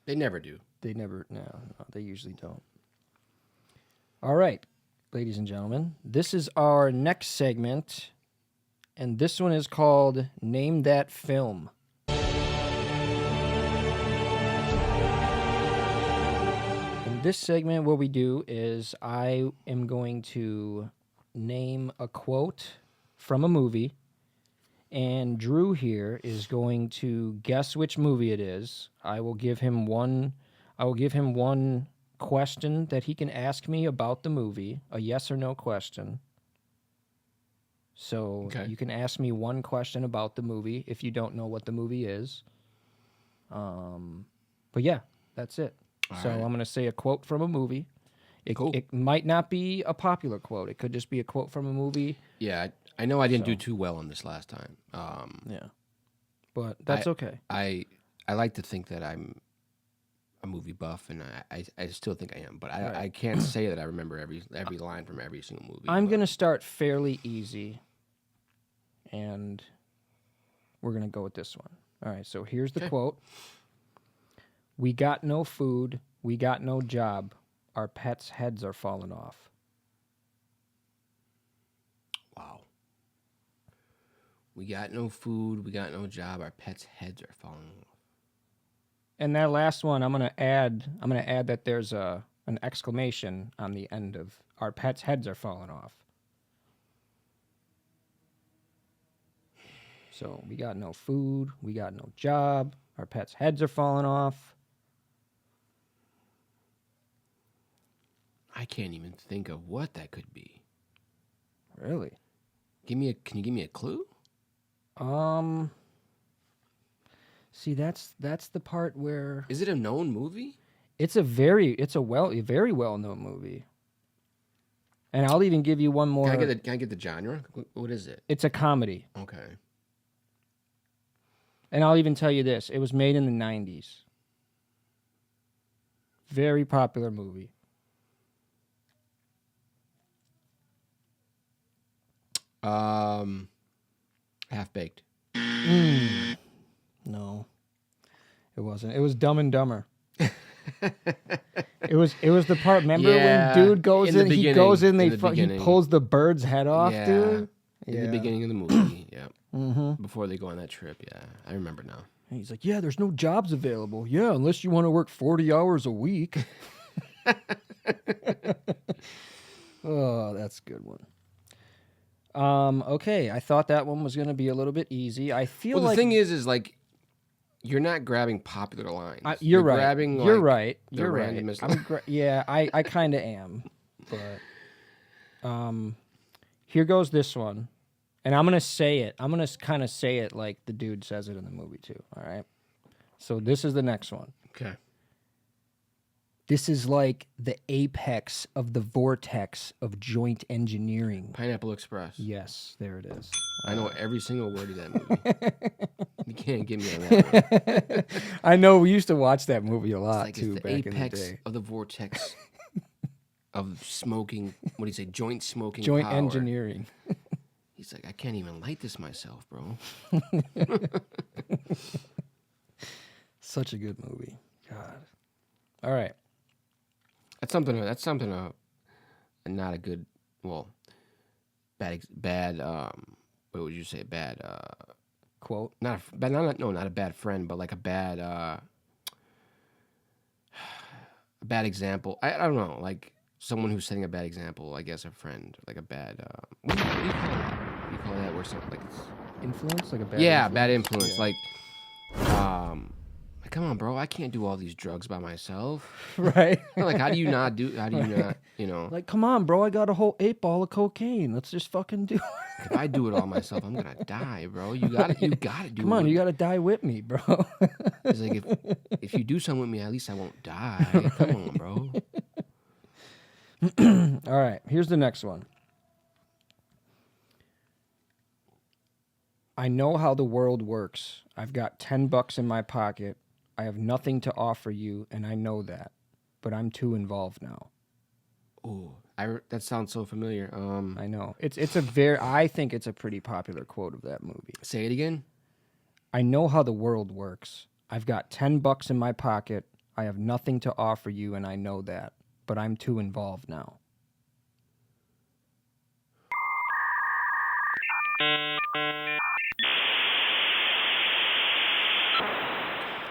[SPEAKER 2] They never do.
[SPEAKER 1] They never, no, they usually don't. All right, ladies and gentlemen, this is our next segment, and this one is called Name That Film. In this segment, what we do is I am going to name a quote from a movie, and Drew here is going to guess which movie it is. I will give him one question that he can ask me about the movie, a yes or no question. So
[SPEAKER 2] Okay.
[SPEAKER 1] you can ask me one question about the movie if you don't know what the movie is. But yeah, that's it.
[SPEAKER 2] All
[SPEAKER 1] so
[SPEAKER 2] right.
[SPEAKER 1] I'm going to say a quote from a movie.
[SPEAKER 2] Cool.
[SPEAKER 1] It might not be a popular quote. It could just be a quote from a movie.
[SPEAKER 2] Yeah, I know I didn't do too well on this last time.
[SPEAKER 1] Yeah. But that's okay.
[SPEAKER 2] I like to think that I'm a movie buff, and I still think I am, but I can't say that I remember every line from every single movie.
[SPEAKER 1] I'm going to start fairly easy, and we're going to go with this one. All right, so here's the quote. We got no food, we got no job, our pets' heads are falling off.
[SPEAKER 2] Wow. We got no food, we got no job, our pets' heads are falling off.
[SPEAKER 1] And that last one, I'm gonna add that there's an exclamation on the end of our pets' heads are falling off. So we got no food, we got no job, our pets' heads are falling off.
[SPEAKER 2] I can't even think of what that could be.
[SPEAKER 1] Really?
[SPEAKER 2] Can you give me a clue?
[SPEAKER 1] See, that's the part where
[SPEAKER 2] Is it a known movie?
[SPEAKER 1] it's a very well-known movie. And I'll even give you one more.
[SPEAKER 2] Can I get the genre? What is it?
[SPEAKER 1] It's a comedy.
[SPEAKER 2] Okay.
[SPEAKER 1] And I'll even tell you this. It was made in the 90s. Very popular movie.
[SPEAKER 2] Half-Baked.
[SPEAKER 1] No. It wasn't. It was Dumb and Dumber. It was the part. Remember
[SPEAKER 2] Yeah,
[SPEAKER 1] when dude goes
[SPEAKER 2] in the
[SPEAKER 1] in, he goes in,
[SPEAKER 2] beginning,
[SPEAKER 1] he pulls the bird's head off,
[SPEAKER 2] Yeah,
[SPEAKER 1] dude.
[SPEAKER 2] in the beginning of the movie, yeah. Before they go on that trip, yeah. I remember now.
[SPEAKER 1] And he's like, yeah, there's no jobs available. Yeah, unless you want to work 40 hours a week. Oh, that's a good one. Okay, I thought that one was going to be a little bit easy. I feel
[SPEAKER 2] Well, the
[SPEAKER 1] like
[SPEAKER 2] thing is like, you're not grabbing popular lines.
[SPEAKER 1] you're right.
[SPEAKER 2] Grabbing,
[SPEAKER 1] you're
[SPEAKER 2] like,
[SPEAKER 1] right.
[SPEAKER 2] the
[SPEAKER 1] You're right.
[SPEAKER 2] randomest
[SPEAKER 1] Yeah, I kind of am. But here goes this one. And I'm going to say it. I'm going to kind of say it like the dude says it in the movie too, all right? So this is the next one.
[SPEAKER 2] Okay.
[SPEAKER 1] This is like the apex of the vortex of joint engineering.
[SPEAKER 2] Pineapple Express.
[SPEAKER 1] Yes, there it is.
[SPEAKER 2] I know every single word of that movie. You can't get me on that one.
[SPEAKER 1] I know we used to watch that movie a lot
[SPEAKER 2] It's
[SPEAKER 1] too
[SPEAKER 2] the
[SPEAKER 1] back in the
[SPEAKER 2] apex
[SPEAKER 1] day.
[SPEAKER 2] of the vortex of smoking. What do you say? Joint smoking.
[SPEAKER 1] Joint
[SPEAKER 2] power.
[SPEAKER 1] engineering.
[SPEAKER 2] He's like, I can't even light this myself, bro.
[SPEAKER 1] Such a good movie. God. All right.
[SPEAKER 2] That's something. Not a good. Well, bad. What would you say? Bad.
[SPEAKER 1] Quote.
[SPEAKER 2] Not a bad friend, but like a bad. A bad example. I don't know. Like someone who's setting a bad example. I guess a friend. Like a bad. What do you call that? What do you call that? Where something like it's
[SPEAKER 1] Influence? Like a bad
[SPEAKER 2] yeah,
[SPEAKER 1] influence?
[SPEAKER 2] bad influence.
[SPEAKER 1] Yeah.
[SPEAKER 2] Like, come on, bro. I can't do all these drugs by myself.
[SPEAKER 1] Right.
[SPEAKER 2] Like, how do you not, you know?
[SPEAKER 1] Like, come on, bro. I got a whole 8-ball of cocaine. Let's just fucking do it.
[SPEAKER 2] If I do it all myself, I'm gonna die, bro. You gotta do
[SPEAKER 1] Come on,
[SPEAKER 2] it.
[SPEAKER 1] you got to die with me, bro.
[SPEAKER 2] It's like, if you do something with me, at least I won't die. Come on, bro.
[SPEAKER 1] All right, here's the next one. I know how the world works. I've got $10 in my pocket. I have nothing to offer you, and I know that. But I'm too involved now.
[SPEAKER 2] Ooh, that sounds so familiar.
[SPEAKER 1] I know. I think it's a pretty popular quote of that movie.
[SPEAKER 2] Say it again.
[SPEAKER 1] I know how the world works. I've got $10 in my pocket. I have nothing to offer you, and I know that. But I'm too involved now.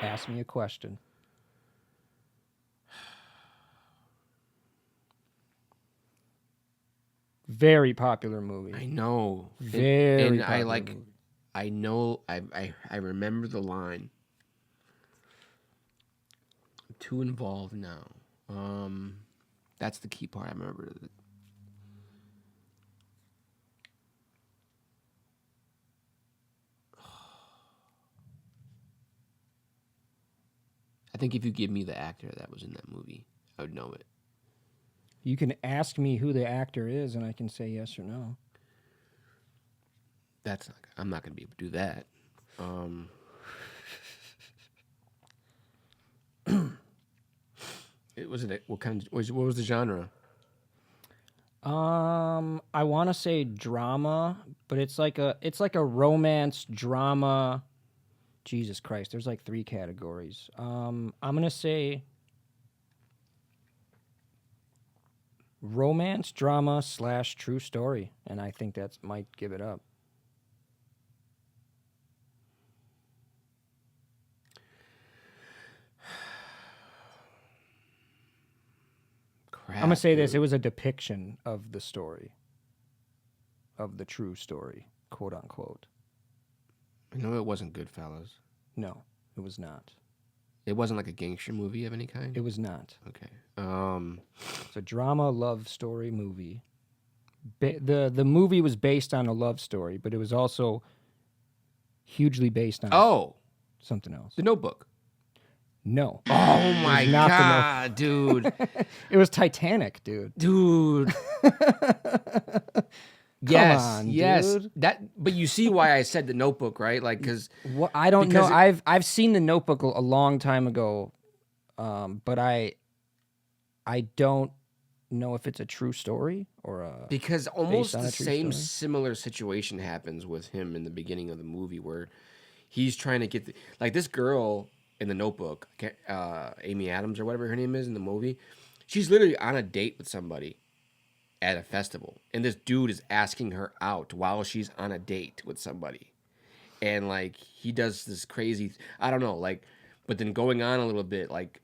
[SPEAKER 1] Ask me a question. Very popular movie.
[SPEAKER 2] I know.
[SPEAKER 1] Very
[SPEAKER 2] and
[SPEAKER 1] popular
[SPEAKER 2] I like.
[SPEAKER 1] movie.
[SPEAKER 2] I know. I remember the line. I'm too involved now. That's the key part. I remember. I think if you give me the actor that was in that movie, I would know it.
[SPEAKER 1] You can ask me who the actor is, and I can say yes or no.
[SPEAKER 2] I'm not going to be able to do that. What was the genre?
[SPEAKER 1] I want to say drama, but it's like a romance drama. Jesus Christ, there's like 3 categories. I'm gonna say romance drama / true story, and I think that might give it up.
[SPEAKER 2] Crap,
[SPEAKER 1] I'm gonna say this:
[SPEAKER 2] dude.
[SPEAKER 1] it was a depiction of the story, of the true story, quote unquote.
[SPEAKER 2] I know it wasn't Goodfellas.
[SPEAKER 1] No, it was not.
[SPEAKER 2] It wasn't like a gangster movie of any kind?
[SPEAKER 1] It was not.
[SPEAKER 2] Okay.
[SPEAKER 1] It's a drama love story movie. The movie was based on a love story, but it was also hugely based on something else.
[SPEAKER 2] The Notebook.
[SPEAKER 1] No.
[SPEAKER 2] Oh my
[SPEAKER 1] not the
[SPEAKER 2] God, dude.
[SPEAKER 1] It was Titanic, dude.
[SPEAKER 2] Dude.
[SPEAKER 1] Come on, dude.
[SPEAKER 2] But you see why I said The Notebook, right? Like,
[SPEAKER 1] Well, I don't know. I've seen The Notebook a long time ago, but I don't know if it's a true story or
[SPEAKER 2] because almost
[SPEAKER 1] based on
[SPEAKER 2] the
[SPEAKER 1] a true
[SPEAKER 2] same
[SPEAKER 1] story.
[SPEAKER 2] similar situation happens with him in the beginning of the movie where he's trying to get like this girl in the Notebook, Amy Adams or whatever her name is in the movie, she's literally on a date with somebody at a festival, and this dude is asking her out while she's on a date with somebody, and like he does this crazy, I don't know, like, but then going on a little bit, like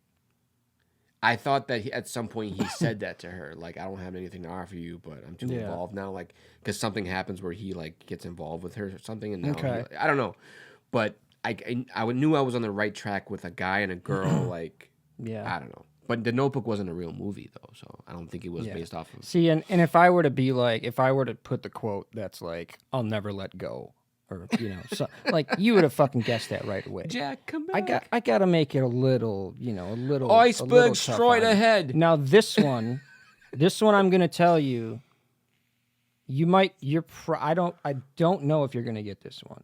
[SPEAKER 2] I thought that at some point he said that to her, like, I don't have anything to offer you, but I'm too involved now, like, because something happens where he like gets involved with her or something, and now I don't know, but I knew I was on the right track with a guy and a girl, like, I don't know. But The Notebook wasn't a real movie, though, so I don't think it was based off of...
[SPEAKER 1] See, and if I were to be like, if I were to put the quote that's like, I'll never let go, or, you know, so, like, you would have fucking guessed that right away.
[SPEAKER 2] Jack, come back.
[SPEAKER 1] I got to make it a little, you know, a little...
[SPEAKER 2] Iceberg straight ahead.
[SPEAKER 1] Now, this one I'm going to tell you, you might, I don't know if you're going to get this one.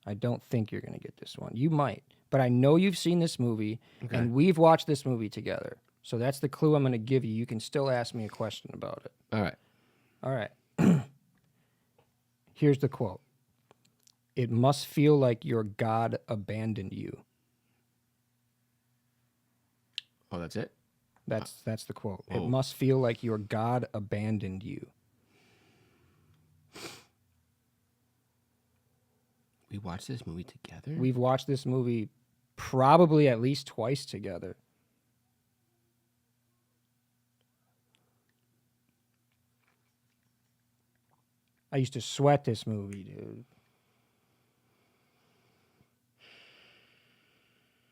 [SPEAKER 1] I don't think you're going to get this one. You might. But I know you've seen this movie, and we've watched this movie together. So that's the clue I'm going to give you. You can still ask me a question about it. All right. Here's the quote. It must feel like your God abandoned you.
[SPEAKER 2] Oh, that's it?
[SPEAKER 1] That's the quote. Oh. It must feel like your God abandoned you.
[SPEAKER 2] We watched this movie together?
[SPEAKER 1] We've watched this movie probably at least twice together. I used to sweat this movie, dude.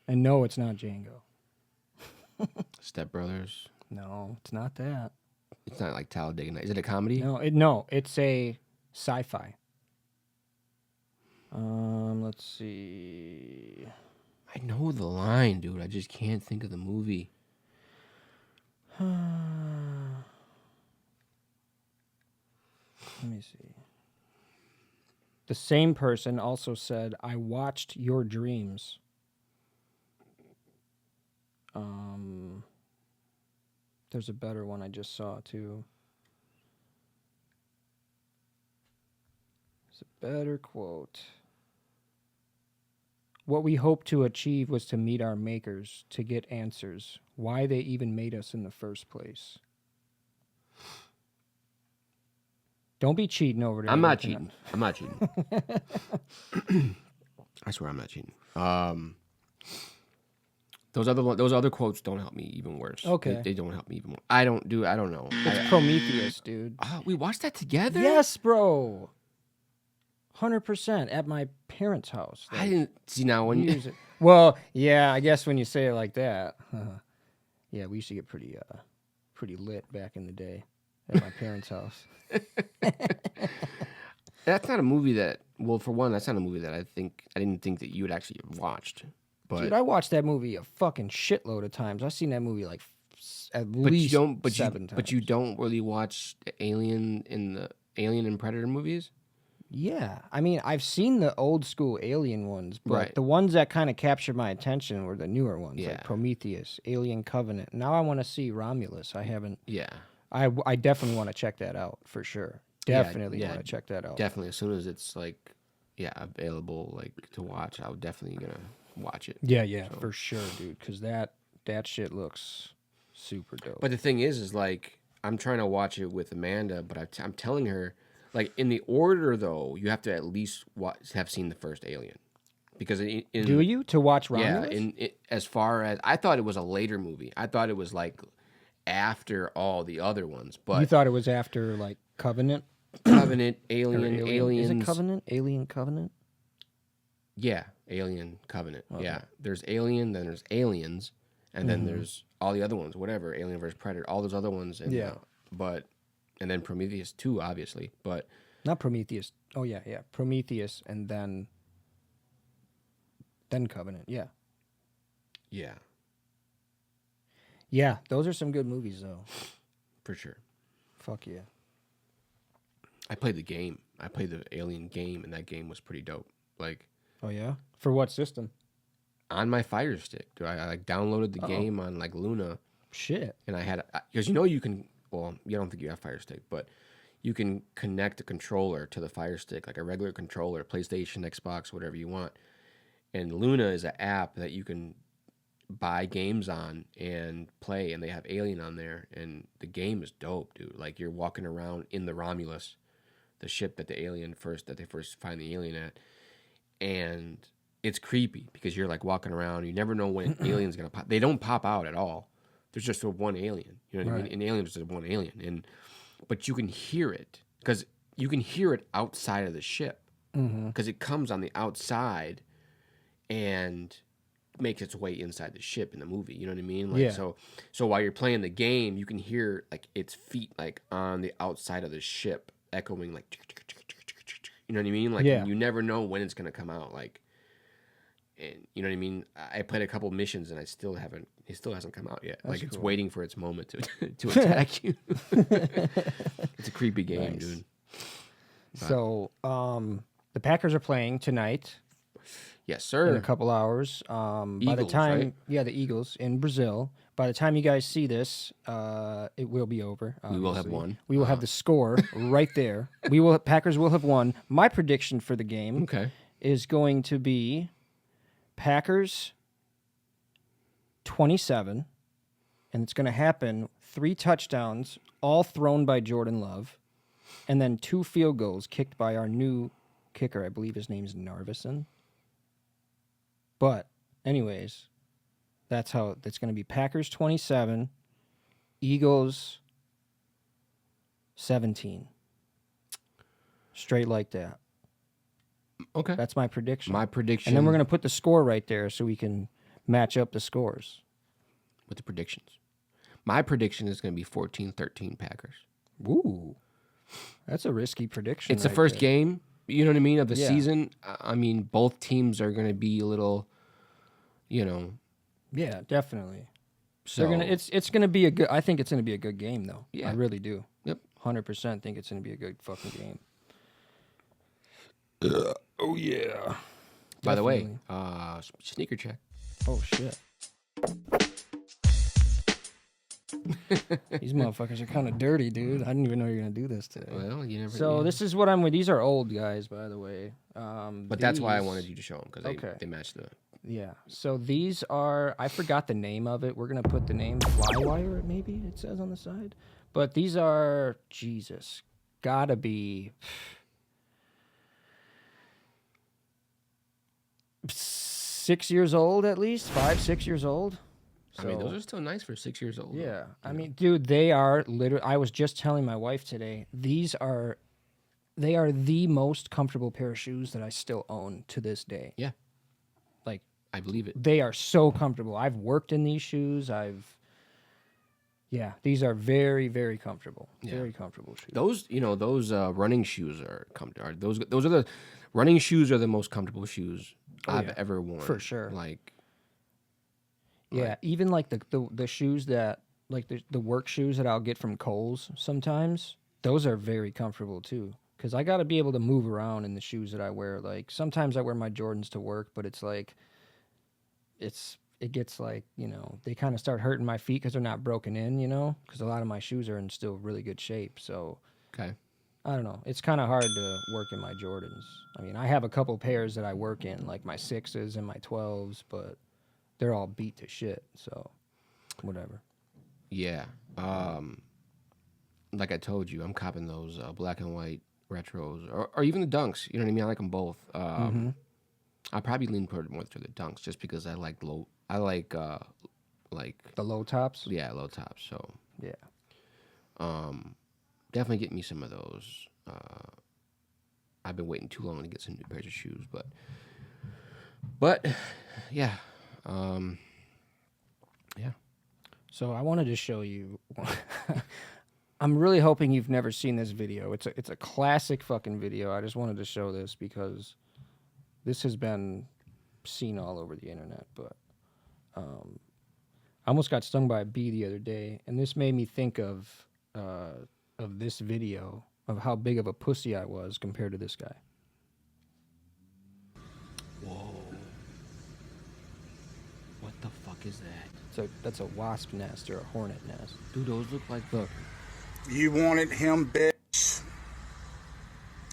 [SPEAKER 1] And no, it's not Django.
[SPEAKER 2] Step Brothers?
[SPEAKER 1] No, it's not that.
[SPEAKER 2] It's not like Talladega Nights. Is it a comedy?
[SPEAKER 1] No, it's a sci-fi. Let's see.
[SPEAKER 2] I know the line, dude. I just can't think of the movie.
[SPEAKER 1] Let me see. The same person also said, I watched your dreams. There's a better one I just saw, too. It's a better quote. What we hoped to achieve was to meet our makers, to get answers, why they even made us in the first place. Don't be cheating over there.
[SPEAKER 2] I'm not cheating. I'm not cheating. I swear I'm not cheating. Those other quotes don't help me even worse.
[SPEAKER 1] Okay.
[SPEAKER 2] They don't help me even more. I don't know.
[SPEAKER 1] It's Prometheus, dude.
[SPEAKER 2] We watched that together?
[SPEAKER 1] Yes, bro. 100% at my parents' house.
[SPEAKER 2] I didn't see now when you...
[SPEAKER 1] Well, yeah, I guess when you say it like that. Yeah, we used to get pretty lit back in the day at my parents' house.
[SPEAKER 2] That's not a movie that, well, for one, that's not a movie that I didn't think that you would actually have watched. But,
[SPEAKER 1] dude, I watched that movie a fucking shitload of times. I've seen that movie like at least 7 times.
[SPEAKER 2] But you don't really watch Alien and Predator movies?
[SPEAKER 1] Yeah. I mean, I've seen the old school Alien ones, but
[SPEAKER 2] right.
[SPEAKER 1] The ones that kind of captured my attention were the newer ones,
[SPEAKER 2] like
[SPEAKER 1] Prometheus, Alien Covenant. Now I want to see Romulus. I haven't.
[SPEAKER 2] Yeah.
[SPEAKER 1] I definitely want to check that out for sure. Definitely want to check that out.
[SPEAKER 2] Definitely. As soon as it's like, available like to watch, I would definitely gonna watch it.
[SPEAKER 1] Yeah, so. For sure, dude. Because that shit looks super dope.
[SPEAKER 2] But the thing is like I'm trying to watch it with Amanda, but I'm telling her, like, in the order though, you have to at least have seen the first Alien, because
[SPEAKER 1] do you to watch Romulus?
[SPEAKER 2] Yeah. As far as I thought, it was a later movie. I thought it was like after all the other ones, but
[SPEAKER 1] you thought it was after like Covenant,
[SPEAKER 2] Alien.
[SPEAKER 1] Is it Covenant? Alien Covenant.
[SPEAKER 2] Yeah, Alien Covenant. Okay. Yeah, there's Alien, then there's Aliens, and then there's all the other ones, whatever, Alien vs. Predator, all those other ones. And, and then Prometheus 2, obviously, but...
[SPEAKER 1] Not Prometheus. Oh, yeah. Prometheus, and then Covenant, yeah.
[SPEAKER 2] Yeah.
[SPEAKER 1] Yeah, those are some good movies, though.
[SPEAKER 2] For sure.
[SPEAKER 1] Fuck yeah.
[SPEAKER 2] I played the game. I played the Alien game, and that game was pretty dope. Like...
[SPEAKER 1] Oh, yeah? For what system?
[SPEAKER 2] On my Fire Stick. I like downloaded the game on like Luna.
[SPEAKER 1] Shit.
[SPEAKER 2] And I had... Because you can... Well, you don't think you have Fire Stick, but you can connect a controller to the Fire Stick, like a regular controller, PlayStation, Xbox, whatever you want. And Luna is an app that you can buy games on and play, and they have Alien on there, and the game is dope, dude. Like, you're walking around in the Romulus, the ship that they first find the alien at, and it's creepy because you're like walking around, you never know when an alien's gonna pop. They don't pop out at all. There's just one alien, you know what I mean? An alien is just one alien, but you can hear it because you can hear it outside of the ship because it comes on the outside and makes its way inside the ship in the movie. You know what I mean? Like, so while you're playing the game, you can hear like its feet like on the outside of the ship echoing like, you know what I mean? Like, you never know when it's gonna come out. Like, and you know what I mean? I played a couple missions and it still hasn't come out yet. That's like, it's waiting for its moment to attack you. It's a creepy game, dude.
[SPEAKER 1] So, the Packers are playing tonight.
[SPEAKER 2] Yes, sir.
[SPEAKER 1] In a couple hours.
[SPEAKER 2] Eagles,
[SPEAKER 1] by the time,
[SPEAKER 2] right?
[SPEAKER 1] the Eagles in Brazil. By the time you guys see this, it will be over.
[SPEAKER 2] We will have won.
[SPEAKER 1] We will have the score right there. Packers will have won. My prediction for the game is going to be Packers 27, and it's going to happen 3 touchdowns, all thrown by Jordan Love, and then 2 field goals kicked by our new kicker. I believe his name's Narvison. But, anyways, that's how it's going to be. Packers 27, Eagles 17. Straight like that.
[SPEAKER 2] Okay.
[SPEAKER 1] That's my prediction.
[SPEAKER 2] My prediction.
[SPEAKER 1] And then we're going to put the score right there so we can match up the scores.
[SPEAKER 2] With the predictions. My prediction is going to be 14-13 Packers.
[SPEAKER 1] Ooh. That's a risky prediction.
[SPEAKER 2] It's the first game, you know what I mean, of the season. I mean, both teams are going to be a little, you know.
[SPEAKER 1] Yeah, definitely.
[SPEAKER 2] So
[SPEAKER 1] it's going to be a good. I think it's going to be a good game, though.
[SPEAKER 2] Yeah.
[SPEAKER 1] I really do.
[SPEAKER 2] Yep.
[SPEAKER 1] 100% think it's going to be a good fucking game. Oh yeah.
[SPEAKER 2] By the way, sneaker check.
[SPEAKER 1] Oh shit. These motherfuckers are kind of dirty, dude. I didn't even know you were gonna do this today.
[SPEAKER 2] Well, you never.
[SPEAKER 1] So this is what I'm with. These are old guys, by the way.
[SPEAKER 2] But that's why I wanted you to show them because they match the.
[SPEAKER 1] Yeah. So these are. I forgot the name of it. We're gonna put the name Flywire. Maybe it says on the side. But these are Jesus. Gotta be 6 years old at least. 5, 6 years old.
[SPEAKER 2] So, I mean, those are still nice for 6 years old.
[SPEAKER 1] Yeah. I mean, dude, they are literally. I was just telling my wife today. They are the most comfortable pair of shoes that I still own to this day.
[SPEAKER 2] Yeah.
[SPEAKER 1] Like,
[SPEAKER 2] I believe it.
[SPEAKER 1] They are so comfortable. I've worked in these shoes. These are very, very comfortable. Yeah. Very comfortable shoes.
[SPEAKER 2] Those running shoes are comfortable. Those are the running shoes are the most comfortable shoes I've ever worn.
[SPEAKER 1] For sure.
[SPEAKER 2] Yeah,
[SPEAKER 1] even like the shoes that like the work shoes that I'll get from Kohl's sometimes, those are very comfortable too. Because I got to be able to move around in the shoes that I wear. Like sometimes I wear my Jordans to work, but it's like it gets like, they kind of start hurting my feet because they're not broken in, because a lot of my shoes are in still really good shape. So
[SPEAKER 2] okay,
[SPEAKER 1] I don't know. It's kind of hard to work in my Jordans. I mean, I have a couple pairs that I work in, like my 6s and my 12s, but they're all beat to shit, so whatever.
[SPEAKER 2] Yeah. Like I told you, I'm copping those black and white retros, or even the Dunks. You know what I mean? I like them both. I probably lean more to the Dunks just because I like the
[SPEAKER 1] low tops.
[SPEAKER 2] Yeah, low tops. So
[SPEAKER 1] yeah.
[SPEAKER 2] Definitely get me some of those. I've been waiting too long to get some new pairs of shoes, but yeah. Yeah.
[SPEAKER 1] So I wanted to show you. I'm really hoping you've never seen this video. It's a classic fucking video. I just wanted to show this because this has been seen all over the internet. But I almost got stung by a bee the other day, and this made me think of this video of how big of a pussy I was compared to this guy.
[SPEAKER 2] Whoa. What the fuck is that?
[SPEAKER 1] So that's a wasp nest or a hornet nest.
[SPEAKER 2] Dude, those look like the...
[SPEAKER 3] You wanted him, bitch? Is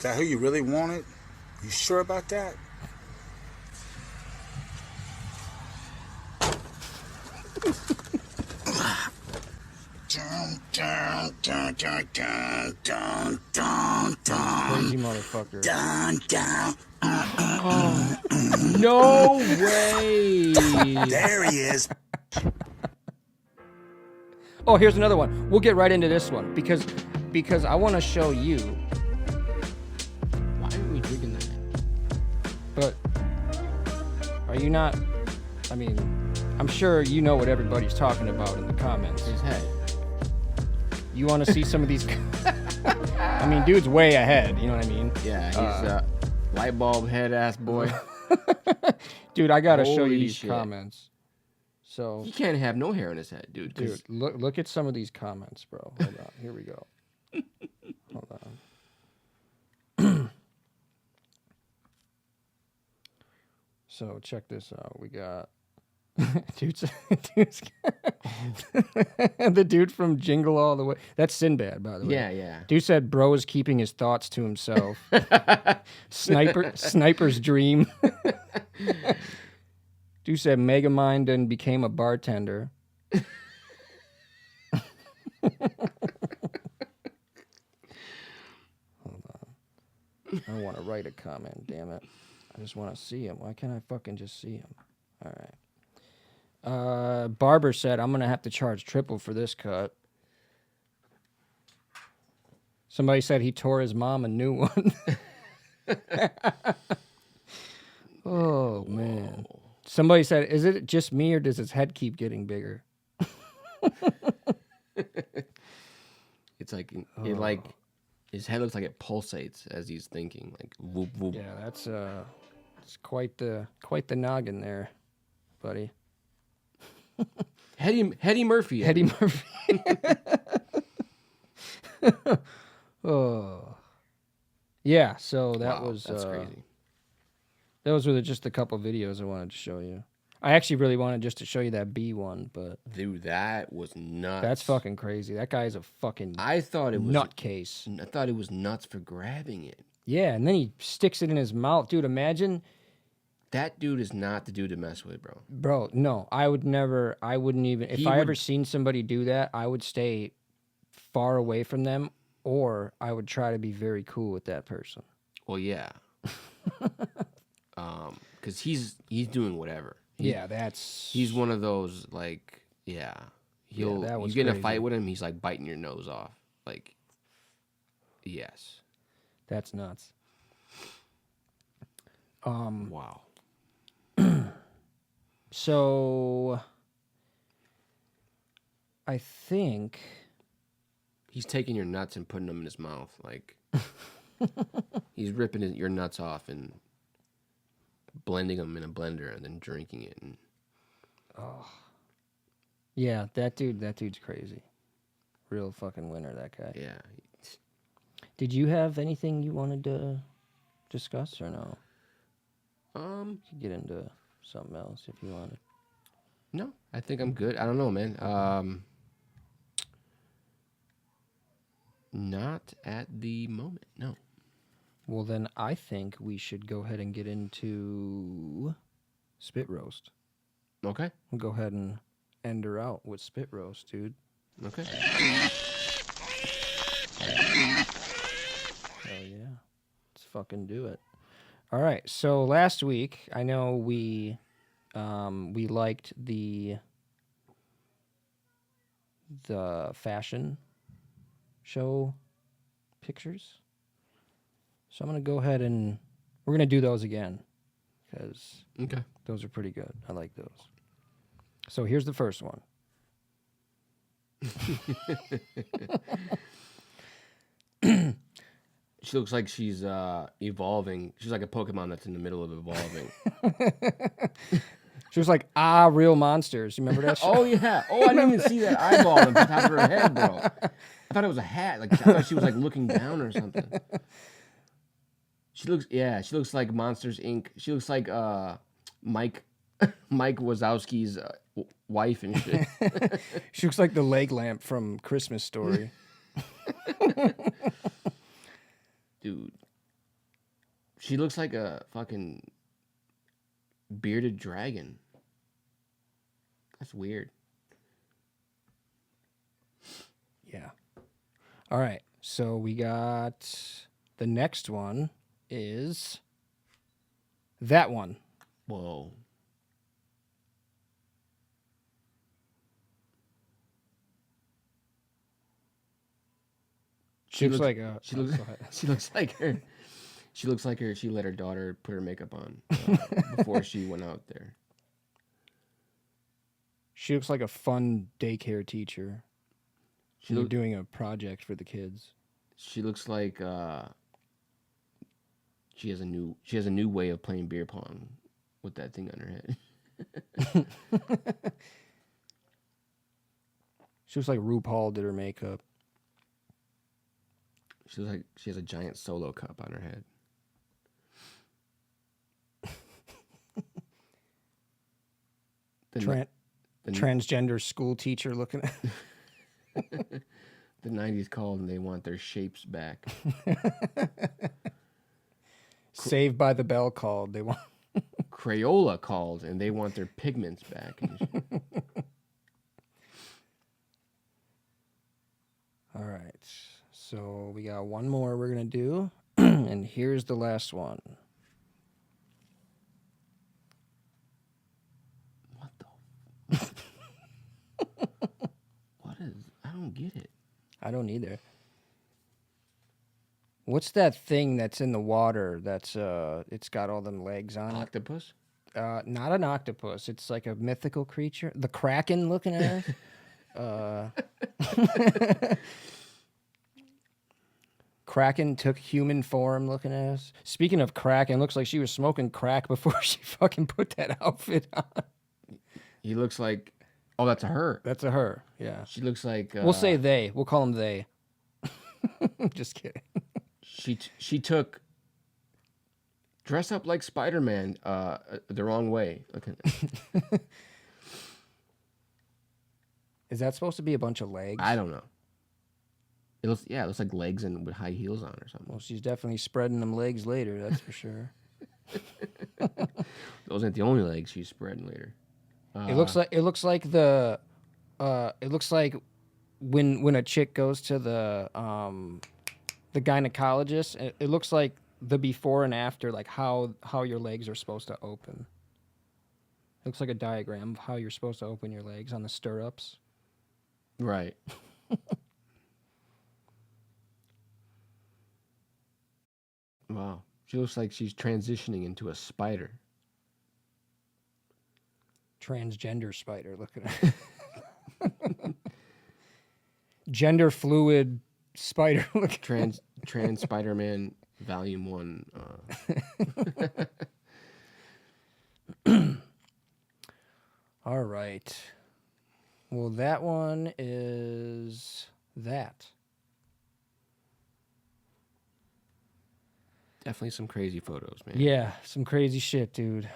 [SPEAKER 3] that who you really wanted? You sure about that? Dun, dun, dun, dun, dun, dun,
[SPEAKER 1] Crazy motherfucker.
[SPEAKER 3] dun, dun.
[SPEAKER 2] No way.
[SPEAKER 3] There he is.
[SPEAKER 1] Oh, here's another one. We'll get right into this one because I want to show you.
[SPEAKER 2] Why are we drinking that?
[SPEAKER 1] But are you not? I mean, I'm sure you know what everybody's talking about in the comments.
[SPEAKER 2] His head.
[SPEAKER 1] You want to see some of these? I mean, dude's way ahead. You know what I mean?
[SPEAKER 2] Yeah, he's light bulb head ass boy.
[SPEAKER 1] Dude, I gotta show
[SPEAKER 2] Holy
[SPEAKER 1] you these
[SPEAKER 2] shit.
[SPEAKER 1] comments. So,
[SPEAKER 2] He can't have no hair in his head, dude.
[SPEAKER 1] dude, look at some of these comments, bro. Hold on. Here we go. Hold on. So check this out. We got dude's the dude from Jingle All the Way. That's Sinbad, by the way.
[SPEAKER 2] Yeah.
[SPEAKER 1] Dude said bro is keeping his thoughts to himself. Sniper's dream. Dude said Megamind and became a bartender. Hold on. I want to write a comment, damn it. I just want to see him. Why can't I fucking just see him? All right. Barber said, I'm going to have to charge triple for this cut. Somebody said he tore his mom a new one. Oh, man. Somebody said, is it just me or does his head keep getting bigger?
[SPEAKER 2] It's like his head looks like it pulsates as he's thinking, like whoop whoop.
[SPEAKER 1] Yeah, that's it's quite the noggin there, buddy.
[SPEAKER 2] Hetty Murphy.
[SPEAKER 1] Eddie Murphy. Oh, yeah. So that was
[SPEAKER 2] that's crazy.
[SPEAKER 1] Those were just a couple videos I wanted to show you. I actually really wanted just to show you that B one, but
[SPEAKER 2] Dude, that was nuts.
[SPEAKER 1] that's fucking crazy. That guy's a fucking
[SPEAKER 2] I thought it was
[SPEAKER 1] nutcase.
[SPEAKER 2] I thought it was nuts for grabbing it.
[SPEAKER 1] Yeah, and then he sticks it in his mouth, dude. Imagine,
[SPEAKER 2] That dude is not the dude to mess with, bro.
[SPEAKER 1] bro. No, I wouldn't even. If I ever seen somebody do that, I would stay far away from them, or I would try to be very cool with that person.
[SPEAKER 2] Well, yeah. Because he's doing whatever. He's one of those like
[SPEAKER 1] that
[SPEAKER 2] you
[SPEAKER 1] was
[SPEAKER 2] get in a
[SPEAKER 1] crazy.
[SPEAKER 2] fight with him, he's like biting your nose off. Like, yes.
[SPEAKER 1] That's nuts.
[SPEAKER 2] Wow.
[SPEAKER 1] So I think
[SPEAKER 2] He's taking your nuts and putting them in his mouth. Like, he's ripping your nuts off and blending them in a blender and then drinking it. And
[SPEAKER 1] yeah, that dude's crazy. Real fucking winner, that guy.
[SPEAKER 2] yeah.
[SPEAKER 1] Did you have anything you wanted to discuss or no? You could get into something else if you wanted.
[SPEAKER 2] No, I think I'm good. I don't know, man. Not at the moment, no.
[SPEAKER 1] Well, then I think we should go ahead and get into Spit Roast.
[SPEAKER 2] Okay.
[SPEAKER 1] We'll go ahead and end her out with Spit Roast, dude.
[SPEAKER 2] Okay.
[SPEAKER 1] Hell yeah. Let's fucking do it. All right. So last week, I know we liked the fashion show pictures. So I'm going to go ahead and we're going to do those again because
[SPEAKER 2] Okay.
[SPEAKER 1] those are pretty good. I like those. So here's the first one.
[SPEAKER 2] She looks like she's evolving. She's like a Pokemon that's in the middle of evolving.
[SPEAKER 1] She was like, real monsters. You remember that show?
[SPEAKER 2] Oh, yeah. Oh, I didn't even see that eyeball on the top of her head, bro. I thought it was a hat. Like, I thought she was like looking down or something. She looks like Monsters Inc. She looks like Mike Wazowski's wife and shit.
[SPEAKER 1] She looks like the leg lamp from Christmas Story.
[SPEAKER 2] Dude. She looks like a fucking bearded dragon. That's weird.
[SPEAKER 1] Yeah. All right. So we got the next one is that one.
[SPEAKER 2] Whoa.
[SPEAKER 1] She looks like a.
[SPEAKER 2] She looks. She looks like her. She looks like her. She let her daughter put her makeup on before she went out there.
[SPEAKER 1] She looks like a fun daycare teacher.
[SPEAKER 2] She
[SPEAKER 1] She's doing a project for the kids.
[SPEAKER 2] She looks like she has a new way of playing beer pong with that thing on her head.
[SPEAKER 1] She looks like RuPaul did her makeup.
[SPEAKER 2] She looks like she has a giant Solo cup on her head.
[SPEAKER 1] Transgender school teacher looking at.
[SPEAKER 2] The 90s called and they want their shapes back.
[SPEAKER 1] Saved by the Bell called. They want.
[SPEAKER 2] Crayola called and they want their pigments back.
[SPEAKER 1] All right. So we got one more we're going to do. And here's the last one.
[SPEAKER 2] What the? What is? I don't get it.
[SPEAKER 1] I don't either. What's that thing that's in the water that's it's got all them legs on
[SPEAKER 2] Octopus?
[SPEAKER 1] it? Not an octopus. It's like a mythical creature. The Kraken looking at us. Kraken took human form looking at us. Speaking of Kraken, looks like she was smoking crack before she fucking put that outfit on.
[SPEAKER 2] He looks like... Oh, that's a her.
[SPEAKER 1] That's a her, yeah.
[SPEAKER 2] She looks like...
[SPEAKER 1] We'll say they. We'll call them they. Just kidding.
[SPEAKER 2] She took... Dress up like Spider-Man the wrong way. Okay.
[SPEAKER 1] Is that supposed to be a bunch of legs?
[SPEAKER 2] I don't know. It looks like legs and with high heels on or something.
[SPEAKER 1] Well, she's definitely spreading them legs later, that's for sure.
[SPEAKER 2] Those ain't the only legs she's spreading later.
[SPEAKER 1] It looks like when a chick goes to the gynecologist, it looks like the before and after, like how your legs are supposed to open. It looks like a diagram of how you're supposed to open your legs on the stirrups.
[SPEAKER 2] Right. Wow. She looks like she's transitioning into a spider.
[SPEAKER 1] Transgender spider looking at gender fluid spider looking
[SPEAKER 2] Trans Spider-Man Volume 1.
[SPEAKER 1] All right. Well, that one is that.
[SPEAKER 2] Definitely some crazy photos, man.
[SPEAKER 1] Yeah, some crazy shit, dude.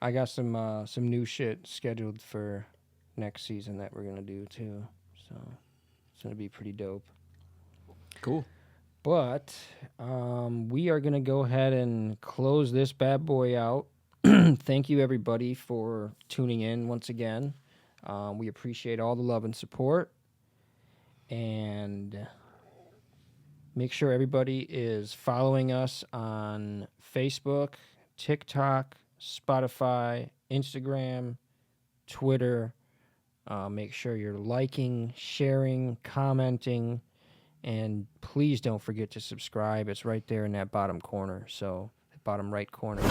[SPEAKER 1] I got some new shit scheduled for next season that we're gonna do too. So it's gonna be pretty dope.
[SPEAKER 2] Cool.
[SPEAKER 1] But we are gonna go ahead and close this bad boy out. Thank you everybody for tuning in once again. We appreciate all the love and support. And make sure everybody is following us on Facebook, TikTok, Spotify, Instagram, Twitter. Make sure you're liking, sharing, commenting, and please don't forget to subscribe. It's right there in that bottom corner, so bottom right corner.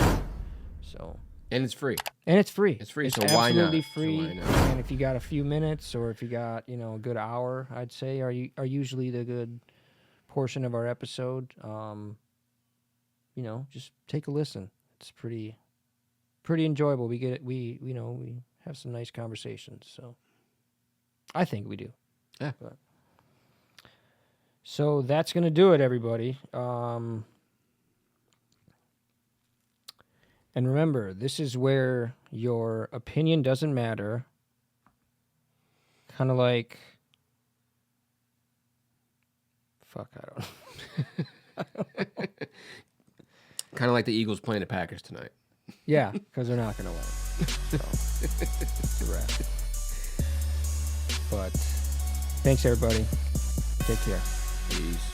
[SPEAKER 1] So.
[SPEAKER 2] And it's free.
[SPEAKER 1] And it's free.
[SPEAKER 2] It's free,
[SPEAKER 1] It's
[SPEAKER 2] so why not?
[SPEAKER 1] absolutely
[SPEAKER 2] So
[SPEAKER 1] free.
[SPEAKER 2] why not?
[SPEAKER 1] And if you got a few minutes, or if you got a good hour, I'd say are usually the good portion of our episode. Just take a listen. It's pretty enjoyable. We have some nice conversations. So I think we do.
[SPEAKER 2] Yeah.
[SPEAKER 1] So that's gonna do it, everybody. And remember, this is where your opinion doesn't matter. Kind of like... Fuck, I don't know.
[SPEAKER 2] Kind of like the Eagles playing the Packers tonight.
[SPEAKER 1] Yeah, because they're not going to win. So, it's a wrap. But Thanks, everybody. Take care.
[SPEAKER 2] Peace.